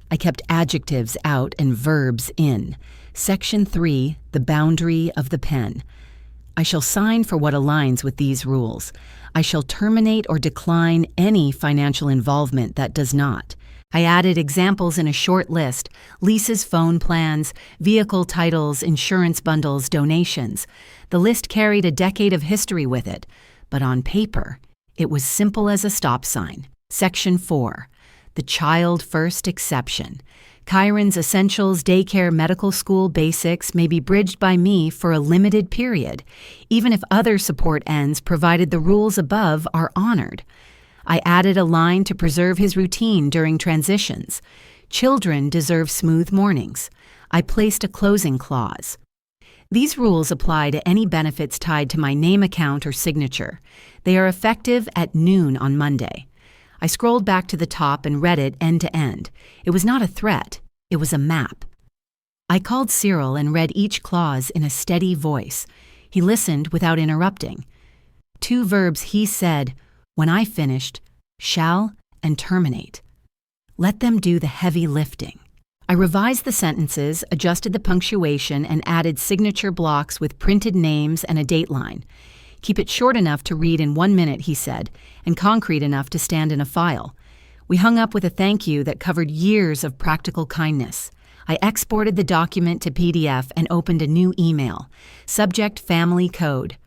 S1: I kept adjectives out and verbs in. Section 3, the boundary of the pen. I shall sign for what aligns with these rules. I shall terminate or decline any financial involvement that does not. I added examples in a short list: leases, phone plans, vehicle titles, insurance bundles, donations. The list carried a decade of history with it, but on paper, it was simple as a stop sign. Section 4, the child first exception. Chiron's essentials, daycare, medical school basics may be bridged by me for a limited period, even if other support ends, provided the rules above are honored. I added a line to preserve his routine during transitions. Children deserve smooth mornings. I placed a closing clause. These rules apply to any benefits tied to my name account or signature. They are effective at noon on Monday. I scrolled back to the top and read it end to end. It was not a threat. It was a map. I called Cyril and read each clause in a steady voice. He listened without interrupting. 2 verbs he said, when I finished, shall and terminate. Let them do the heavy lifting. I revised the sentences, adjusted the punctuation, and added signature blocks with printed names and a dateline. Keep it short enough to read in 1 minute, he said, and concrete enough to stand in a file. We hung up with a thank you that covered years of practical kindness. I exported the document to PDF and opened a new email. Subject Family Code.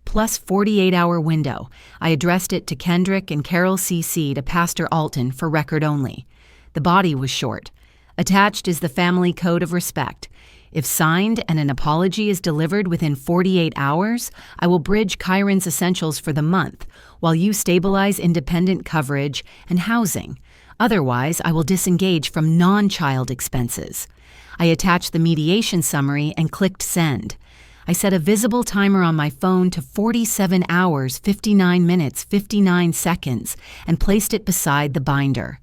S1: Plus 48-hour window. I addressed it to Kendrick and Carol CC to Pastor Alton for record only. The body was short. Attached is the Family Code of Respect. If signed and an apology is delivered within 48 hours, I will bridge Chiron's essentials for the month, while you stabilize independent coverage and housing. Otherwise, I will disengage from non-child expenses. I attached the mediation summary and clicked send. I set a visible timer on my phone to 47 hours, 59 minutes, 59 seconds, and placed it beside the binder.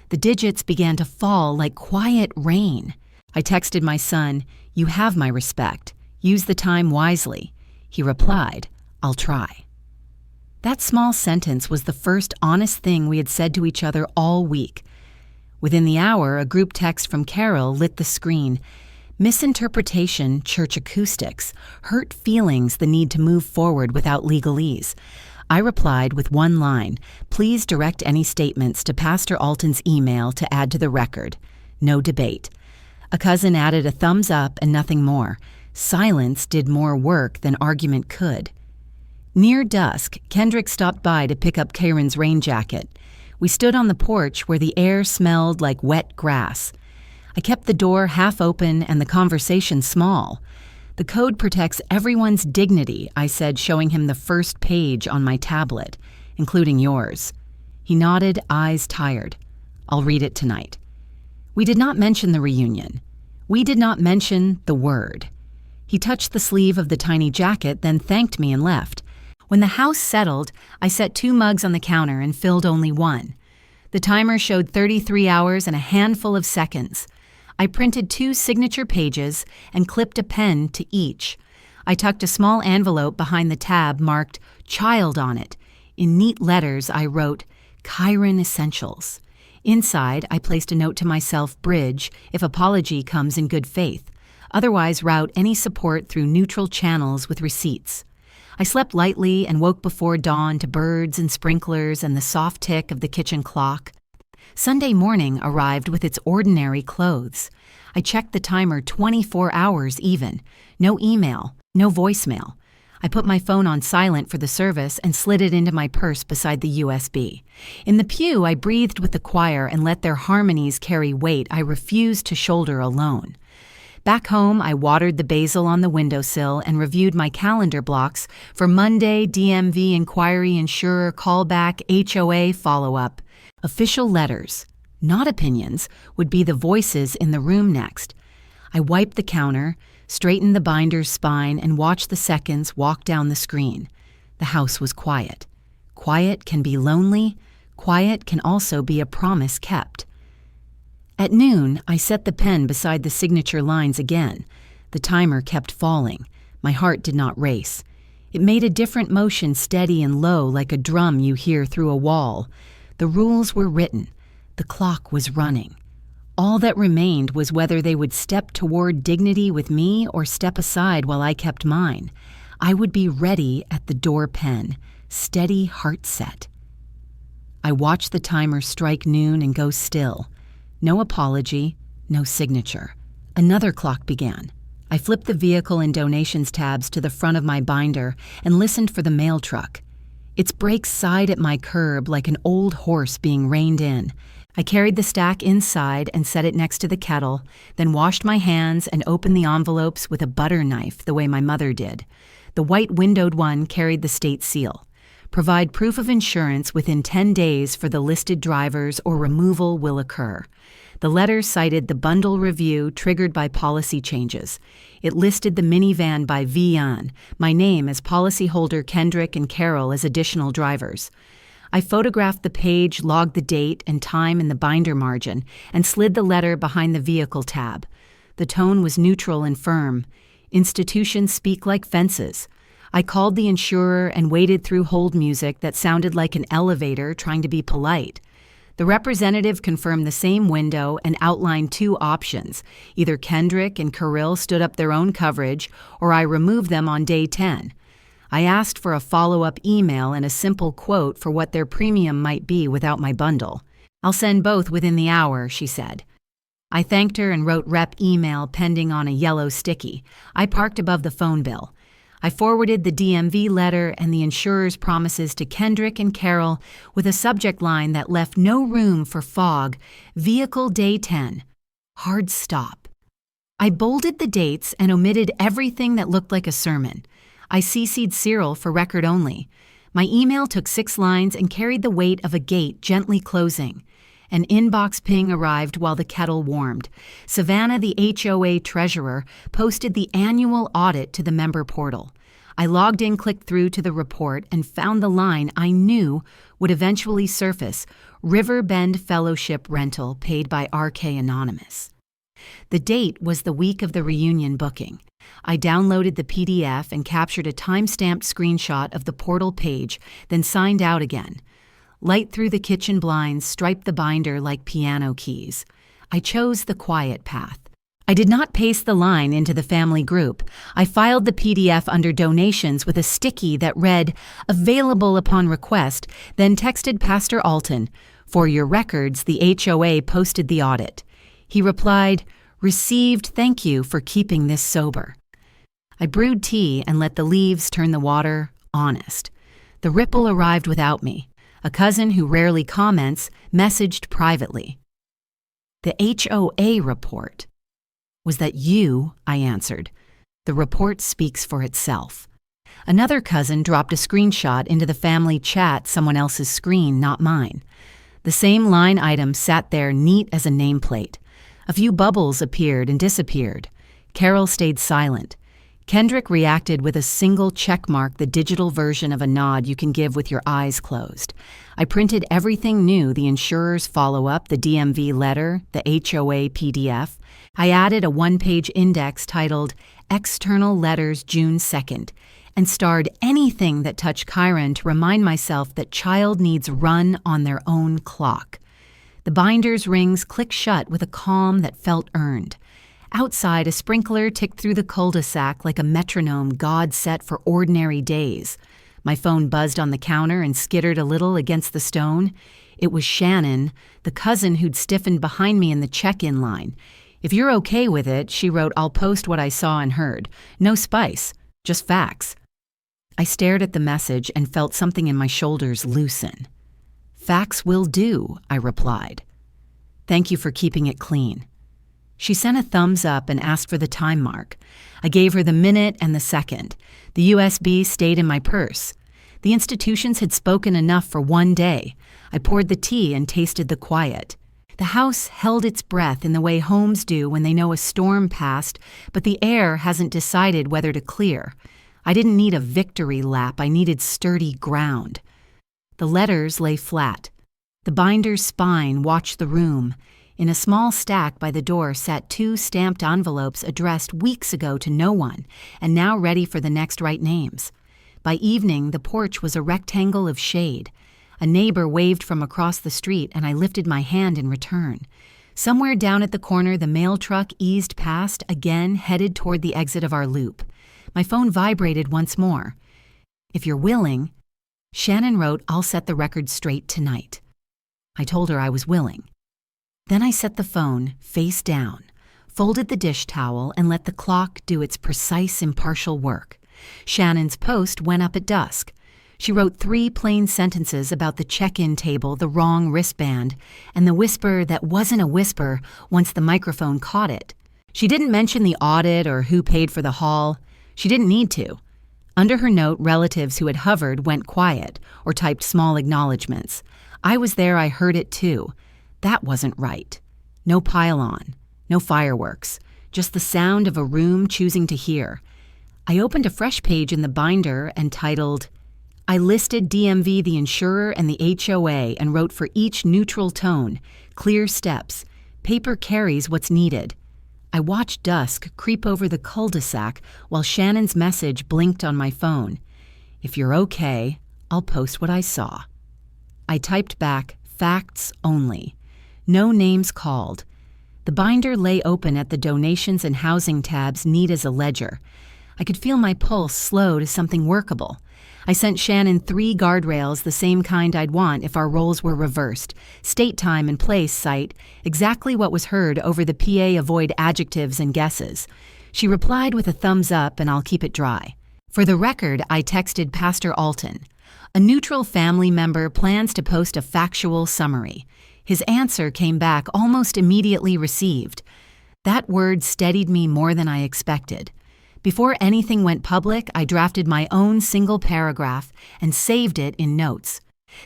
S1: The digits began to fall like quiet rain. I texted my son, "You have my respect. Use the time wisely." He replied, "I'll try." That small sentence was the first honest thing we had said to each other all week. Within the hour, a group text from Carol lit the screen. Misinterpretation, church acoustics, hurt feelings, the need to move forward without legalese. I replied with one line, "Please direct any statements to Pastor Alton's email to add to the record." No debate. A cousin added a thumbs up and nothing more. Silence did more work than argument could. Near dusk, Kendrick stopped by to pick up Karen's rain jacket. We stood on the porch where the air smelled like wet grass. I kept the door half open and the conversation small. "The code protects everyone's dignity," I said, showing him the first page on my tablet, "including yours." He nodded, eyes tired. "I'll read it tonight." We did not mention the reunion. We did not mention the word. He touched the sleeve of the tiny jacket, then thanked me and left. When the house settled, I set 2 mugs on the counter and filled only one. The timer showed 33 hours and a handful of seconds. I printed 2 signature pages and clipped a pen to each. I tucked a small envelope behind the tab marked "Child" on it. In neat letters, I wrote, "Chiron Essentials." Inside, I placed a note to myself, "Bridge, if apology comes in good faith. Otherwise, route any support through neutral channels with receipts." I slept lightly and woke before dawn to birds and sprinklers and the soft tick of the kitchen clock. Sunday morning arrived with its ordinary clothes. I checked the timer 24 hours even. No email, no voicemail. I put my phone on silent for the service and slid it into my purse beside the USB. In the pew, I breathed with the choir and let their harmonies carry weight I refused to shoulder alone. Back home, I watered the basil on the windowsill and reviewed my calendar blocks for Monday, DMV inquiry, insurer callback, HOA follow-up. Official letters, not opinions, would be the voices in the room next. I wiped the counter, straightened the binder's spine, and watched the seconds walk down the screen. The house was quiet. Quiet can be lonely. Quiet can also be a promise kept. At noon, I set the pen beside the signature lines again. The timer kept falling. My heart did not race. It made a different motion, steady and low, like a drum you hear through a wall. The rules were written. The clock was running. All that remained was whether they would step toward dignity with me or step aside while I kept mine. I would be ready at the door pen, steady, heart set. I watched the timer strike noon and go still. No apology, no signature. Another clock began. I flipped the vehicle and donations tabs to the front of my binder and listened for the mail truck. Its brakes sighed at my curb like an old horse being reined in. I carried the stack inside and set it next to the kettle, then washed my hands and opened the envelopes with a butter knife the way my mother did. The white windowed one carried the state seal. Provide proof of insurance within 10 days for the listed drivers or removal will occur. The letter cited the bundle review triggered by policy changes. It listed the minivan by Vian, my name as policyholder Kendrick and Carol as additional drivers. I photographed the page, logged the date and time in the binder margin, and slid the letter behind the vehicle tab. The tone was neutral and firm. Institutions speak like fences. I called the insurer and waded through hold music that sounded like an elevator trying to be polite. The representative confirmed the same window and outlined 2 options. Either Kendrick and Kirill stood up their own coverage, or I removed them on day 10. I asked for a follow-up email and a simple quote for what their premium might be without my bundle. "I'll send both within the hour," she said. I thanked her and wrote rep email pending on a yellow sticky. I parked above the phone bill. I forwarded the DMV letter and the insurer's promises to Kendrick and Carol with a subject line that left no room for fog. Vehicle day 10. Hard stop. I bolded the dates and omitted everything that looked like a sermon. I CC'd Cyril for record only. My email took 6 lines and carried the weight of a gate gently closing. An inbox ping arrived while the kettle warmed. Savannah, the HOA treasurer, posted the annual audit to the member portal. I logged in, clicked through to the report, and found the line I knew would eventually surface: Riverbend Fellowship rental paid by RK Anonymous. The date was the week of the reunion booking. I downloaded the PDF and captured a time-stamped screenshot of the portal page, then signed out again. Light through the kitchen blinds striped the binder like piano keys. I chose the quiet path. I did not paste the line into the family group. I filed the PDF under donations with a sticky that read, "Available upon request," then texted Pastor Alton, "For your records, the HOA posted the audit." He replied, "Received, thank you for keeping this sober." I brewed tea and let the leaves turn the water honest. The ripple arrived without me. A cousin who rarely comments messaged privately. "The HOA report." "Was that you?" I answered. "The report speaks for itself." Another cousin dropped a screenshot into the family chat, someone else's screen, not mine. The same line item sat there neat as a nameplate. A few bubbles appeared and disappeared. Carol stayed silent. Kendrick reacted with a single check mark, the digital version of a nod you can give with your eyes closed. I printed everything new: the insurer's follow-up, the DMV letter, the HOA PDF. I added a 1-page index titled External Letters June 2nd and starred anything that touched Chiron to remind myself that child needs run on their own clock. The binder's rings clicked shut with a calm that felt earned. Outside, a sprinkler ticked through the cul-de-sac like a metronome God set for ordinary days. My phone buzzed on the counter and skittered a little against the stone. It was Shannon, the cousin who'd stiffened behind me in the check-in line. "If you're okay with it," she wrote, "I'll post what I saw and heard. No spice, just facts." I stared at the message and felt something in my shoulders loosen. "Facts will do," I replied. "Thank you for keeping it clean." She sent a thumbs up and asked for the time mark. I gave her the minute and the second. The USB stayed in my purse. The institutions had spoken enough for one day. I poured the tea and tasted the quiet. The house held its breath in the way homes do when they know a storm passed, but the air hasn't decided whether to clear. I didn't need a victory lap, I needed sturdy ground. The letters lay flat. The binder's spine watched the room. In a small stack by the door sat 2 stamped envelopes addressed weeks ago to no one, and now ready for the next right names. By evening, the porch was a rectangle of shade. A neighbor waved from across the street, and I lifted my hand in return. Somewhere down at the corner, the mail truck eased past, again headed toward the exit of our loop. My phone vibrated once more. "If you're willing," Shannon wrote, "I'll set the record straight tonight." I told her I was willing. Then I set the phone face down, folded the dish towel, and let the clock do its precise, impartial work. Shannon's post went up at dusk. She wrote 3 plain sentences about the check-in table, the wrong wristband, and the whisper that wasn't a whisper once the microphone caught it. She didn't mention the audit or who paid for the haul. She didn't need to. Under her note, relatives who had hovered went quiet or typed small acknowledgments. I was there, I heard it too. That wasn't right. No pile-on, no fireworks, just the sound of a room choosing to hear. I opened a fresh page in the binder and titled, I listed DMV, the insurer, and the HOA and wrote for each neutral tone, clear steps. Paper carries what's needed. I watched dusk creep over the cul-de-sac while Shannon's message blinked on my phone. "If you're okay, I'll post what I saw." I typed back, "Facts only." No names called. The binder lay open at the donations and housing tabs, neat as a ledger. I could feel my pulse slow to something workable. I sent Shannon 3 guardrails, the same kind I'd want if our roles were reversed. State time and place cite, exactly what was heard over the PA, avoid adjectives and guesses. She replied with a thumbs up, and I'll keep it dry. For the record, I texted Pastor Alton. A neutral family member plans to post a factual summary. His answer came back almost immediately received. That word steadied me more than I expected. Before anything went public, I drafted my own single paragraph and saved it in notes.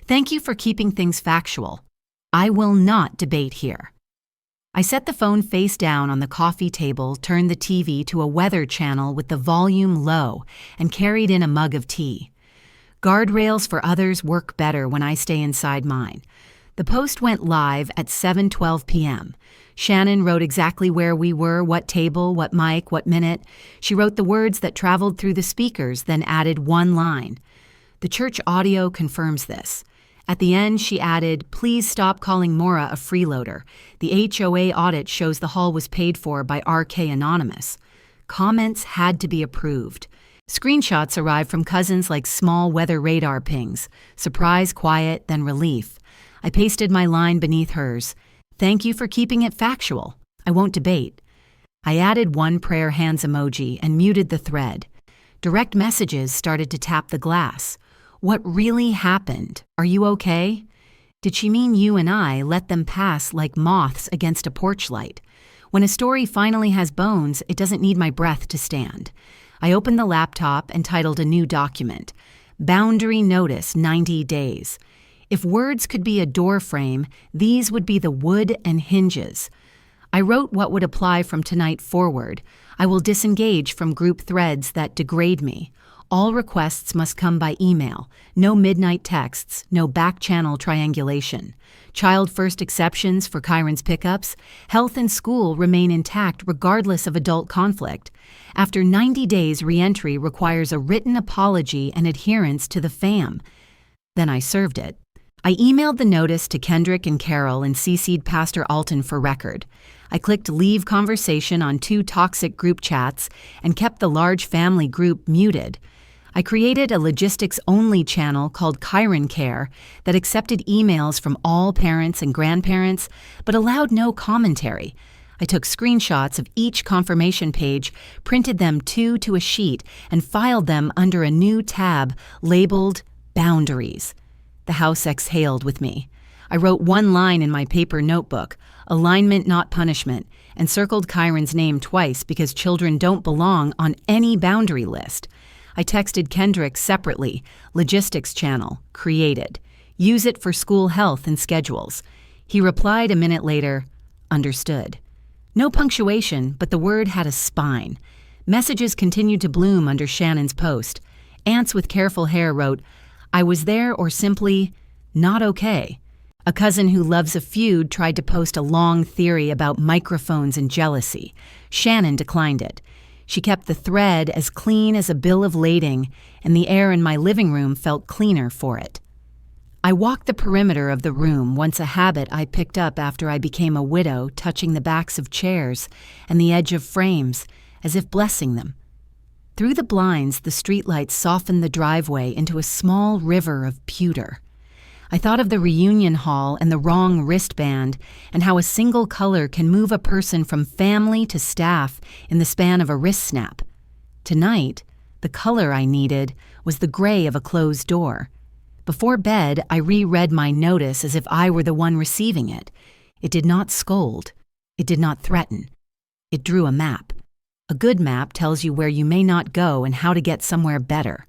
S1: Thank you for keeping things factual. I will not debate here. I set the phone face down on the coffee table, turned the TV to a weather channel with the volume low, and carried in a mug of tea. Guardrails for others work better when I stay inside mine. The post went live at 7:12 p.m. Shannon wrote exactly where we were, what table, what mic, what minute. She wrote the words that traveled through the speakers, then added one line. The church audio confirms this. At the end, she added, "Please stop calling Maura a freeloader. The HOA audit shows the hall was paid for by RK Anonymous." Comments had to be approved. Screenshots arrived from cousins like small weather radar pings. Surprise, quiet, then relief. I pasted my line beneath hers. Thank you for keeping it factual. I won't debate. I added one prayer hands emoji and muted the thread. Direct messages started to tap the glass. What really happened? Are you okay? Did she mean you and I let them pass like moths against a porch light? When a story finally has bones, it doesn't need my breath to stand. I opened the laptop and titled a new document, Boundary Notice 90 Days. If words could be a door frame, these would be the wood and hinges. I wrote what would apply from tonight forward. I will disengage from group threads that degrade me. All requests must come by email. No midnight texts, no back-channel triangulation. Child-first exceptions for Kyron's pickups. Health and school remain intact regardless of adult conflict. After 90 days, re-entry requires a written apology and adherence to the FAM. Then I served it. I emailed the notice to Kendrick and Carol and CC'd Pastor Alton for record. I clicked Leave Conversation on 2 toxic group chats and kept the large family group muted. I created a logistics-only channel called Kyron Care that accepted emails from all parents and grandparents, but allowed no commentary. I took screenshots of each confirmation page, printed them 2 to a sheet, and filed them under a new tab labeled Boundaries. The house exhaled with me. I wrote one line in my paper notebook, alignment not punishment, and circled Kyron's name twice because children don't belong on any boundary list. I texted Kendrick separately, logistics channel, created. Use it for school health and schedules. He replied a minute later, understood. No punctuation, but the word had a spine. Messages continued to bloom under Shannon's post. Ants with careful hair wrote, I was there, or simply, not okay. A cousin who loves a feud tried to post a long theory about microphones and jealousy. Shannon declined it. She kept the thread as clean as a bill of lading, and the air in my living room felt cleaner for it. I walked the perimeter of the room, once a habit I picked up after I became a widow, touching the backs of chairs and the edge of frames, as if blessing them. Through the blinds, the streetlights softened the driveway into a small river of pewter. I thought of the reunion hall and the wrong wristband, and how a single color can move a person from family to staff in the span of a wrist snap. Tonight, the color I needed was the gray of a closed door. Before bed, I reread my notice as if I were the one receiving it. It did not scold. It did not threaten. It drew a map. A good map tells you where you may not go and how to get somewhere better.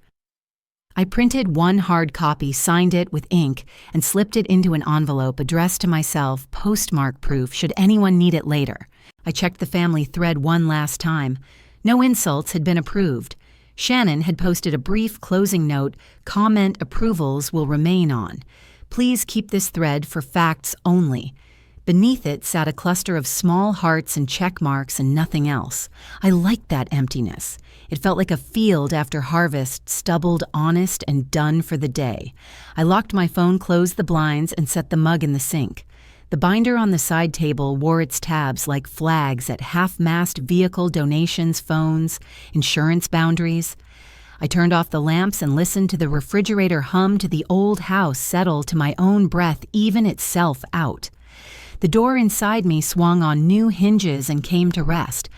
S1: I printed one hard copy, signed it with ink, and slipped it into an envelope addressed to myself, postmark proof should anyone need it later. I checked the family thread one last time. No insults had been approved. Shannon had posted a brief closing note, comment approvals will remain on. Please keep this thread for facts only. Beneath it sat a cluster of small hearts and check marks and nothing else. I liked that emptiness. It felt like a field after harvest, stubbled, honest, and done for the day. I locked my phone, closed the blinds, and set the mug in the sink. The binder on the side table wore its tabs like flags at half-mast vehicle donations, phones, insurance boundaries. I turned off the lamps and listened to the refrigerator hum to the old house settle to my own breath even itself out. The door inside me swung on new hinges and came to rest.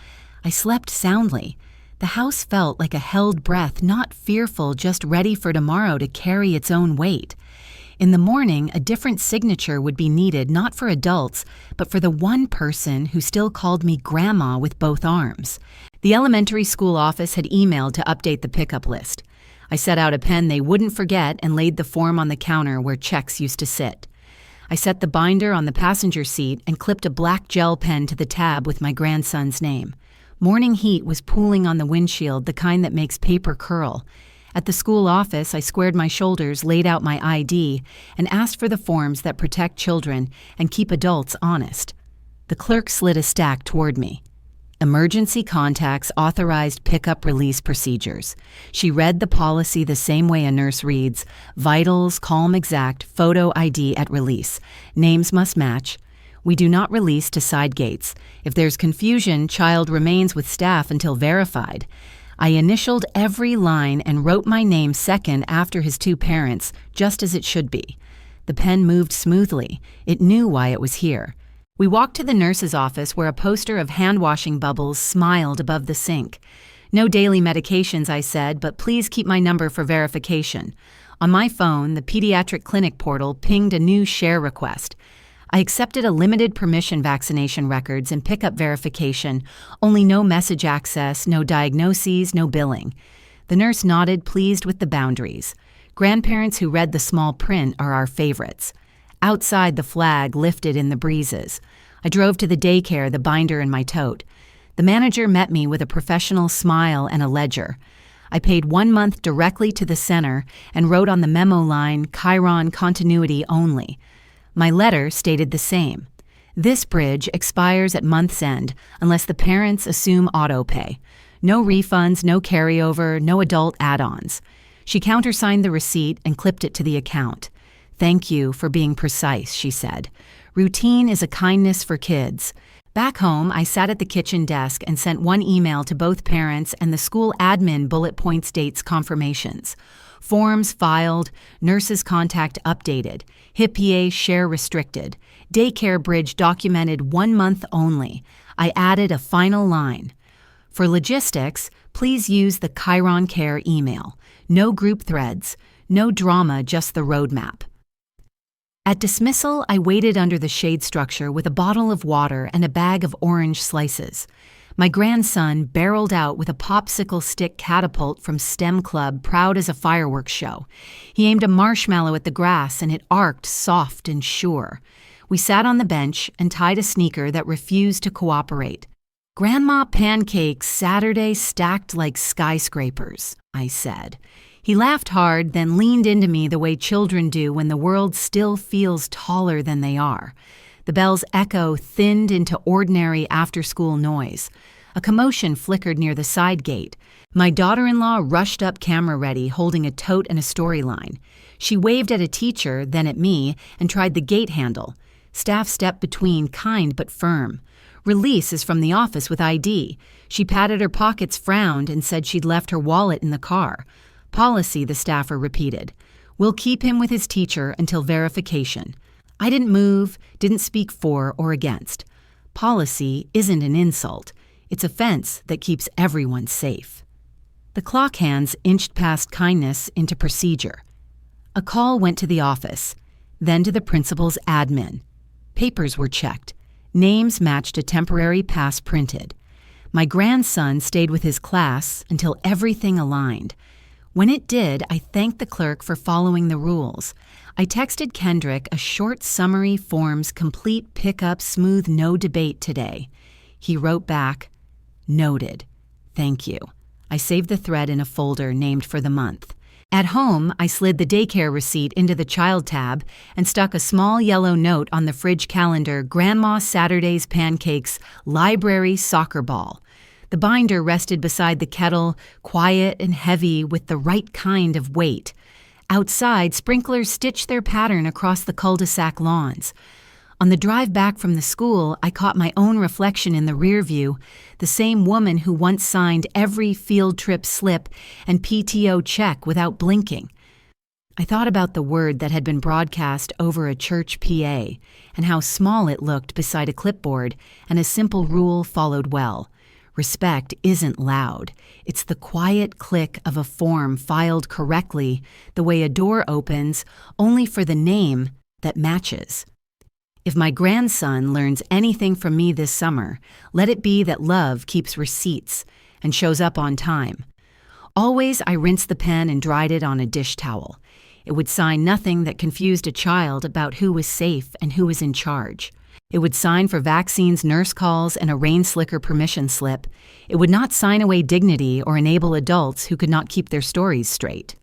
S1: I slept soundly. The house felt like a held breath, not fearful, just ready for tomorrow to carry its own weight. In the morning, a different signature would be needed not for adults, but for the one person who still called me Grandma with both arms. The elementary school office had emailed to update the pickup list. I set out a pen they wouldn't forget and laid the form on the counter where checks used to sit. I set the binder on the passenger seat and clipped a black gel pen to the tab with my grandson's name. Morning heat was pooling on the windshield, the kind that makes paper curl. At the school office, I squared my shoulders, laid out my ID, and asked for the forms that protect children and keep adults honest. The clerk slid a stack toward me. Emergency contacts authorized pickup release procedures. She read the policy the same way a nurse reads: vitals, calm exact, photo ID at release. Names must match. We do not release to side gates. If there's confusion, child remains with staff until verified. I initialed every line and wrote my name second after his two parents, just as it should be. The pen moved smoothly. It knew why it was here. We walked to the nurse's office where a poster of hand-washing bubbles smiled above the sink. No daily medications, I said, but please keep my number for verification. On my phone, the pediatric clinic portal pinged a new share request. I accepted a limited permission vaccination records and pickup verification, only no message access, no diagnoses, no billing. The nurse nodded, pleased with the boundaries. Grandparents who read the small print are our favorites. Outside, the flag lifted in the breezes. I drove to the daycare, the binder in my tote. The manager met me with a professional smile and a ledger. I paid 1 month directly to the center and wrote on the memo line, Chiron continuity only. My letter stated the same. This bridge expires at month's end unless the parents assume auto-pay. No refunds, no carryover, no adult add-ons. She countersigned the receipt and clipped it to the account. Thank you for being precise, she said. Routine is a kindness for kids. Back home, I sat at the kitchen desk and sent one email to both parents and the school admin bullet points dates confirmations. Forms filed, nurses contact updated, HIPAA share restricted, daycare bridge documented 1 month only. I added a final line. For logistics, please use the Chiron Care email. No group threads, no drama, just the roadmap. At dismissal, I waited under the shade structure with a bottle of water and a bag of orange slices. My grandson barreled out with a popsicle stick catapult from STEM Club, proud as a fireworks show. He aimed a marshmallow at the grass and it arced soft and sure. We sat on the bench and tied a sneaker that refused to cooperate. Grandma pancakes Saturday stacked like skyscrapers, I said. He laughed hard, then leaned into me the way children do when the world still feels taller than they are. The bell's echo thinned into ordinary after-school noise. A commotion flickered near the side gate. My daughter-in-law rushed up camera-ready, holding a tote and a storyline. She waved at a teacher, then at me, and tried the gate handle. Staff stepped between, kind but firm. Release is from the office with ID. She patted her pockets, frowned, and said she'd left her wallet in the car. Policy, the staffer repeated. We'll keep him with his teacher until verification. I didn't move, didn't speak for or against. Policy isn't an insult. It's a fence that keeps everyone safe. The clock hands inched past kindness into procedure. A call went to the office, then to the principal's admin. Papers were checked. Names matched a temporary pass printed. My grandson stayed with his class until everything aligned. When it did, I thanked the clerk for following the rules. I texted Kendrick a short summary forms complete pickup smooth no debate today. He wrote back, noted. Thank you. I saved the thread in a folder named for the month. At home, I slid the daycare receipt into the child tab and stuck a small yellow note on the fridge calendar, Grandma Saturday's Pancakes, Library Soccer Ball. The binder rested beside the kettle, quiet and heavy with the right kind of weight. Outside, sprinklers stitched their pattern across the cul-de-sac lawns. On the drive back from the school, I caught my own reflection in the rear view, the same woman who once signed every field trip slip and PTO check without blinking. I thought about the word that had been broadcast over a church PA and how small it looked beside a clipboard, and a simple rule followed well. Respect isn't loud. It's the quiet click of a form filed correctly, the way a door opens, only for the name that matches. If my grandson learns anything from me this summer, let it be that love keeps receipts and shows up on time. Always I rinsed the pen and dried it on a dish towel. It would sign nothing that confused a child about who was safe and who was in charge. It would sign for vaccines, nurse calls, and a rain slicker permission slip. It would not sign away dignity or enable adults who could not keep their stories straight.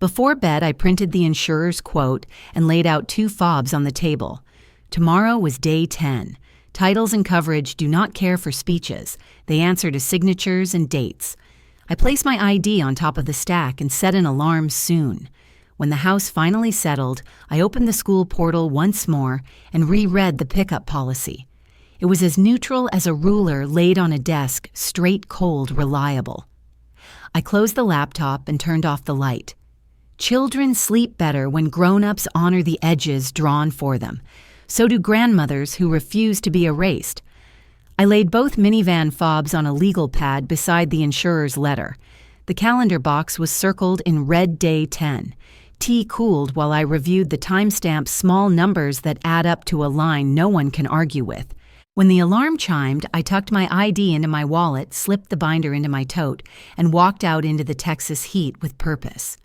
S1: Before bed, I printed the insurer's quote and laid out 2 fobs on the table. Tomorrow was day 10. Titles and coverage do not care for speeches. They answer to signatures and dates. I placed my ID on top of the stack and set an alarm soon. When the house finally settled, I opened the school portal once more and reread the pickup policy. It was as neutral as a ruler laid on a desk, straight, cold, reliable. I closed the laptop and turned off the light. Children sleep better when grown-ups honor the edges drawn for them. So do grandmothers who refuse to be erased. I laid both minivan fobs on a legal pad beside the insurer's letter. The calendar box was circled in red day 10. Tea cooled while I reviewed the timestamp small numbers that add up to a line no one can argue with. When the alarm chimed, I tucked my ID into my wallet, slipped the binder into my tote, and walked out into the Texas heat with purpose.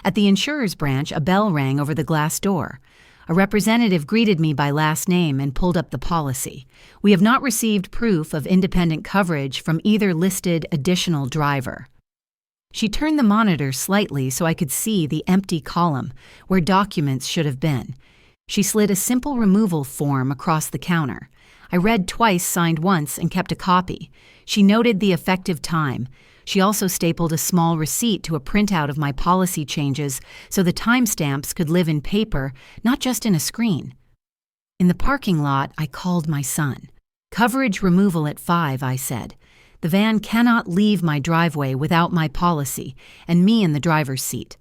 S1: At the insurer's branch, a bell rang over the glass door. A representative greeted me by last name and pulled up the policy. We have not received proof of independent coverage from either listed additional driver. She turned the monitor slightly so I could see the empty column where documents should have been. She slid a simple removal form across the counter. I read twice, signed once, and kept a copy. She noted the effective time. She also stapled a small receipt to a printout of my policy changes so the timestamps could live in paper, not just in a screen. In the parking lot, I called my son. Coverage removal at 5, I said. The van cannot leave my driveway without my policy and me in the driver's seat.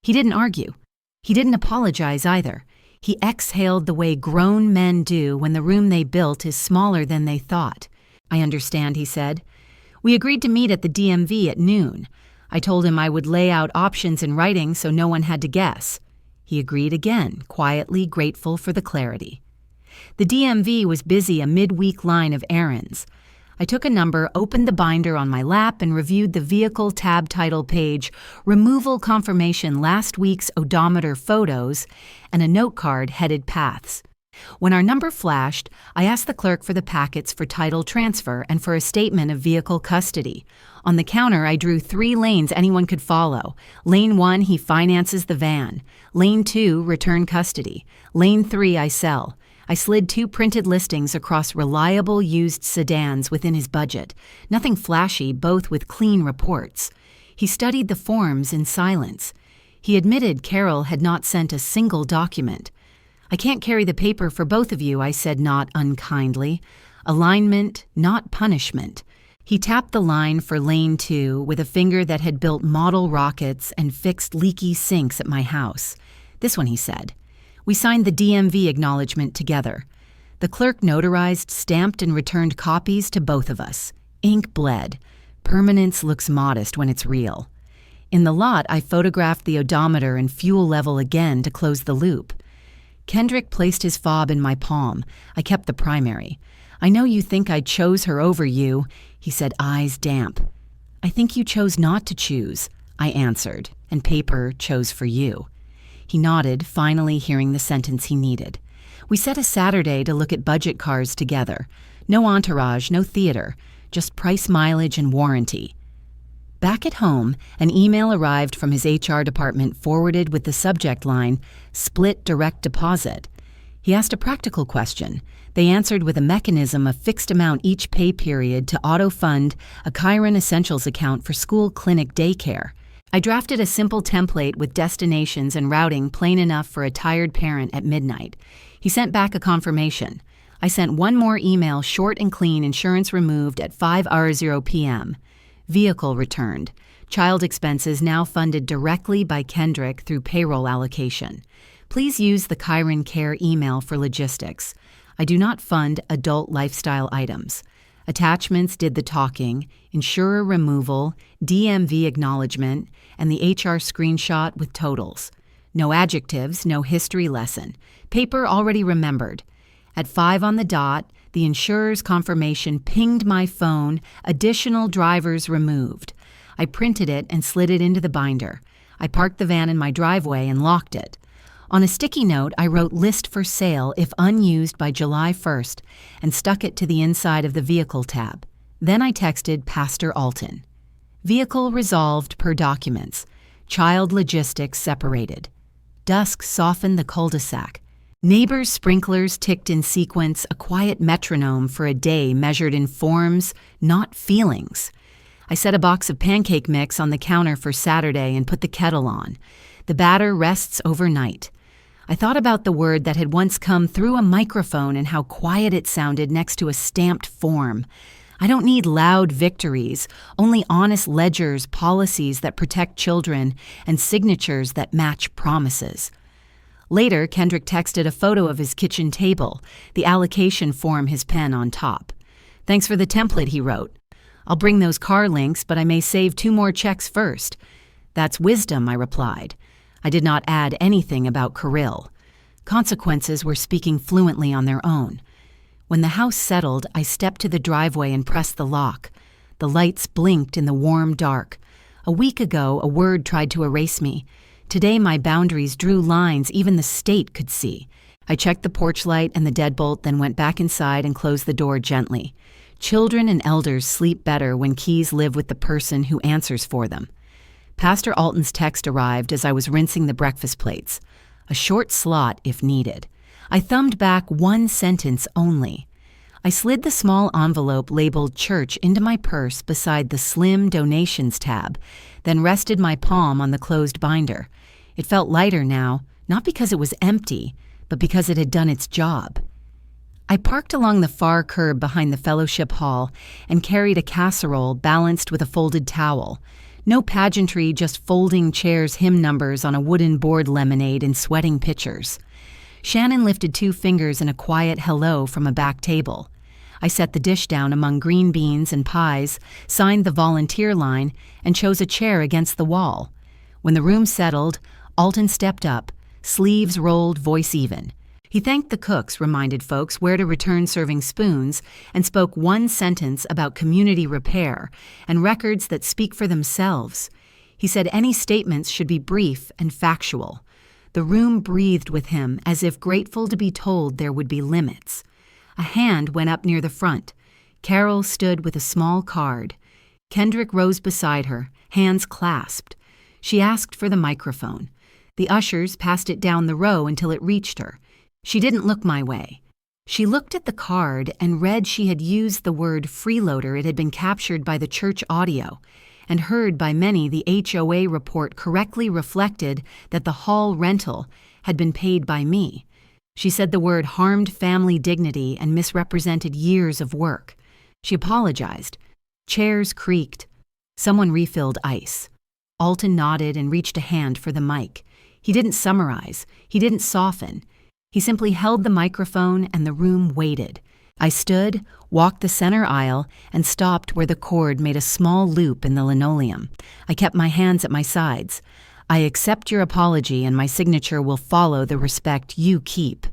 S1: He didn't argue. He didn't apologize either. He exhaled the way grown men do when the room they built is smaller than they thought. I understand, he said. We agreed to meet at the DMV at noon. I told him I would lay out options in writing so no one had to guess. He agreed again, quietly grateful for the clarity. The DMV was busy a midweek line of errands. I took a number, opened the binder on my lap, and reviewed the vehicle tab title page, removal confirmation last week's odometer photos, and a note card headed paths. When our number flashed, I asked the clerk for the packets for title transfer and for a statement of vehicle custody. On the counter, I drew 3 lanes anyone could follow. Lane 1, he finances the van. Lane 2, return custody. Lane 3, I sell. I slid 2 printed listings across reliable used sedans within his budget. Nothing flashy, both with clean reports. He studied the forms in silence. He admitted Carol had not sent a single document. I can't carry the paper for both of you, I said not unkindly. Alignment, not punishment. He tapped the line for lane 2 with a finger that had built model rockets and fixed leaky sinks at my house. This one, he said. We signed the DMV acknowledgement together. The clerk notarized, stamped, and returned copies to both of us. Ink bled. Permanence looks modest when it's real. In the lot, I photographed the odometer and fuel level again to close the loop. Kendrick placed his fob in my palm. I kept the primary. I know you think I chose her over you, he said, eyes damp. I think you chose not to choose, I answered, and paper chose for you. He nodded, finally hearing the sentence he needed. We set a Saturday to look at budget cars together. No entourage, no theater, just price, mileage, and warranty. Back at home, an email arrived from his HR department forwarded with the subject line, Split Direct Deposit. He asked a practical question. They answered with a mechanism of fixed amount each pay period to auto-fund a Chiron Essentials account for school clinic daycare. I drafted a simple template with destinations and routing plain enough for a tired parent at midnight. He sent back a confirmation. I sent one more email, short and clean, insurance removed at 5:00 p.m. Vehicle returned. Child expenses now funded directly by Kendrick through payroll allocation. Please use the Chiron Care email for logistics. I do not fund adult lifestyle items. Attachments did the talking, insurer removal, DMV acknowledgement, and the HR screenshot with totals. No adjectives, no history lesson. Paper already remembered. At 5 on the dot, the insurer's confirmation pinged my phone, additional drivers removed. I printed it and slid it into the binder. I parked the van in my driveway and locked it. On a sticky note, I wrote "list for sale if unused by July 1st" and stuck it to the inside of the vehicle tab. Then I texted Pastor Alton. Vehicle resolved per documents. Child logistics separated. Dusk softened the cul-de-sac. Neighbors' sprinklers ticked in sequence, a quiet metronome for a day measured in forms, not feelings. I set a box of pancake mix on the counter for Saturday and put the kettle on. The batter rests overnight. I thought about the word that had once come through a microphone and how quiet it sounded next to a stamped form. I don't need loud victories, only honest ledgers, policies that protect children, and signatures that match promises. Later, Kendrick texted a photo of his kitchen table, the allocation form his pen on top. "Thanks for the template," he wrote. "I'll bring those car links, but I may save 2 more checks first." "That's wisdom," I replied. I did not add anything about Kirill. Consequences were speaking fluently on their own. When the house settled, I stepped to the driveway and pressed the lock. The lights blinked in the warm dark. A week ago, a word tried to erase me. Today, my boundaries drew lines even the state could see. I checked the porch light and the deadbolt, then went back inside and closed the door gently. Children and elders sleep better when keys live with the person who answers for them. Pastor Alton's text arrived as I was rinsing the breakfast plates. A short slot if needed. I thumbed back 1 sentence only. I slid the small envelope labeled church into my purse beside the slim donations tab, then rested my palm on the closed binder. It felt lighter now, not because it was empty, but because it had done its job. I parked along the far curb behind the fellowship hall and carried a casserole balanced with a folded towel. No pageantry, just folding chairs' hymn numbers on a wooden board lemonade and sweating pitchers. Shannon lifted 2 fingers in a quiet hello from a back table. I set the dish down among green beans and pies, signed the volunteer line, and chose a chair against the wall. When the room settled, Alton stepped up, sleeves rolled, voice even. He thanked the cooks, reminded folks where to return serving spoons, and spoke 1 sentence about community repair and records that speak for themselves. He said any statements should be brief and factual. The room breathed with him as if grateful to be told there would be limits. A hand went up near the front. Carol stood with a small card. Kendrick rose beside her, hands clasped. She asked for the microphone. The ushers passed it down the row until it reached her. She didn't look my way. She looked at the card and read she had used the word freeloader. It had been captured by the church audio, and heard by many. The HOA report correctly reflected that the hall rental had been paid by me. She said the word harmed family dignity and misrepresented years of work. She apologized. Chairs creaked. Someone refilled ice. Alton nodded and reached a hand for the mic. He didn't summarize. He didn't soften. He simply held the microphone and the room waited. I stood, walked the center aisle, and stopped where the cord made a small loop in the linoleum. I kept my hands at my sides. I accept your apology and my signature will follow the respect you keep.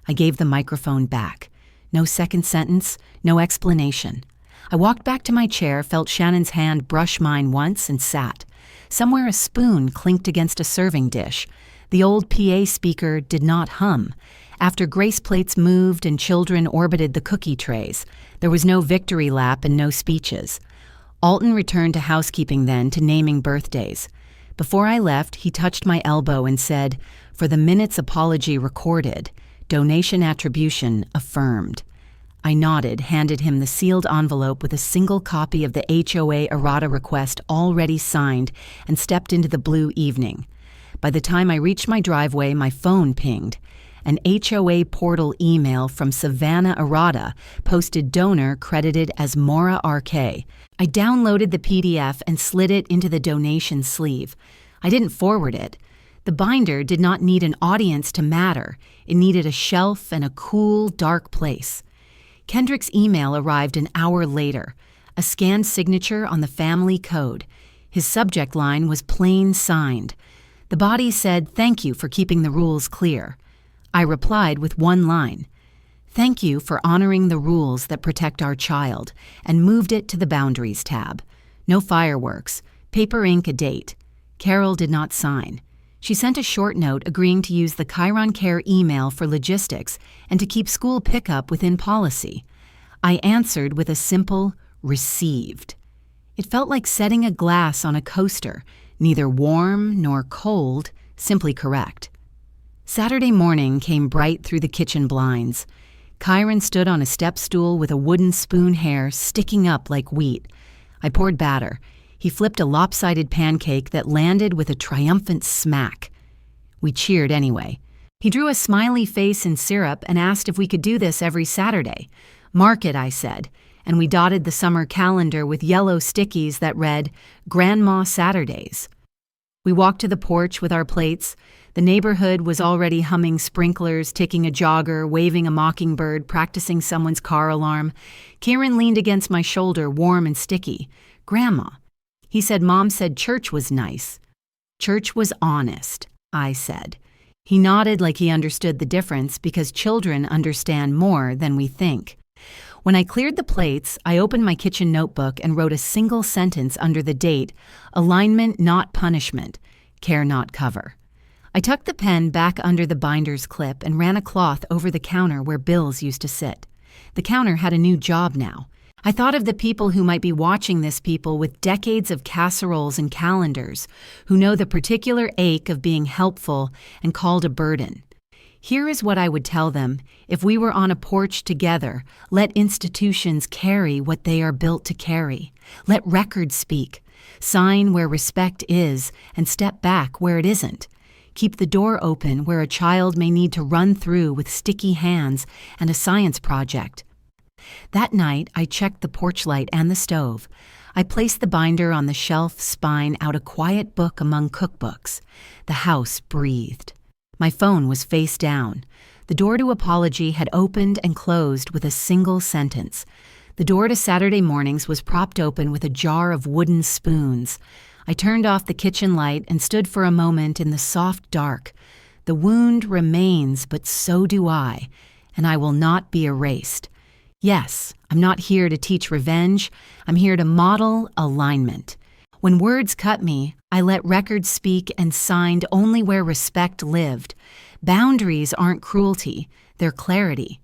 S1: I gave the microphone back. No second sentence, no explanation. I walked back to my chair, felt Shannon's hand brush mine once, and sat. Somewhere a spoon clinked against a serving dish. The old PA speaker did not hum. After grace plates moved and children orbited the cookie trays, there was no victory lap and no speeches. Alton returned to housekeeping then, to naming birthdays. Before I left, he touched my elbow and said, "For the minute's apology recorded, donation attribution affirmed." I nodded, handed him the sealed envelope with a single copy of the HOA errata request already signed, and stepped into the blue evening. By the time I reached my driveway, my phone pinged. An HOA portal email from Savannah Errata posted donor credited as Maura RK. I downloaded the PDF and slid it into the donation sleeve. I didn't forward it. The binder did not need an audience to matter. It needed a shelf and a cool, dark place. Kendrick's email arrived an hour later, a scanned signature on the family code. His subject line was plain signed. The body said, "Thank you for keeping the rules clear." I replied with one line, "Thank you for honoring the rules that protect our child," and moved it to the Boundaries tab. No fireworks, paper ink a date. Carol did not sign. She sent a short note agreeing to use the Chiron Care email for logistics and to keep school pickup within policy. I answered with a simple "received." It felt like setting a glass on a coaster, neither warm nor cold, simply correct. Saturday morning came bright through the kitchen blinds. Chiron stood on a step stool with a wooden spoon hair sticking up like wheat. I poured batter. He flipped a lopsided pancake that landed with a triumphant smack. We cheered anyway. He drew a smiley face in syrup and asked if we could do this every Saturday. "Mark it," I said, and we dotted the summer calendar with yellow stickies that read, "Grandma Saturdays." We walked to the porch with our plates. The neighborhood was already humming sprinklers, ticking a jogger, waving a mockingbird, practicing someone's car alarm. Kieran leaned against my shoulder, warm and sticky. "Grandma." He said Mom said church was nice. "Church was honest," I said. He nodded like he understood the difference because children understand more than we think. When I cleared the plates, I opened my kitchen notebook and wrote a single sentence under the date, "Alignment not punishment, care not cover." I tucked the pen back under the binder's clip and ran a cloth over the counter where bills used to sit. The counter had a new job now. I thought of the people who might be watching this, people with decades of casseroles and calendars, who know the particular ache of being helpful and called a burden. Here is what I would tell them. If we were on a porch together, let institutions carry what they are built to carry. Let records speak. Sign where respect is and step back where it isn't. Keep the door open where a child may need to run through with sticky hands and a science project. That night, I checked the porch light and the stove. I placed the binder on the shelf spine out a quiet book among cookbooks. The house breathed. My phone was face down. The door to apology had opened and closed with a single sentence. The door to Saturday mornings was propped open with a jar of wooden spoons. I turned off the kitchen light and stood for a moment in the soft dark. The wound remains, but so do I, and I will not be erased. Yes, I'm not here to teach revenge. I'm here to model alignment. When words cut me, I let records speak and signed only where respect lived. Boundaries aren't cruelty, they're clarity.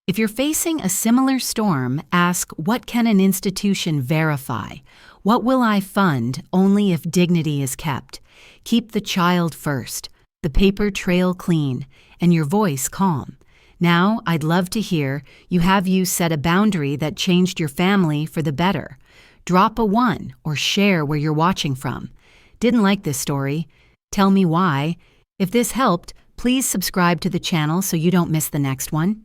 S1: If you're facing a similar storm, ask, what can an institution verify? What will I fund only if dignity is kept? Keep the child first, the paper trail clean, and your voice calm. Now, I'd love to hear you set a boundary that changed your family for the better. Drop a 1 or share where you're watching from. Didn't like this story? Tell me why. If this helped, please subscribe to the channel so you don't miss the next one.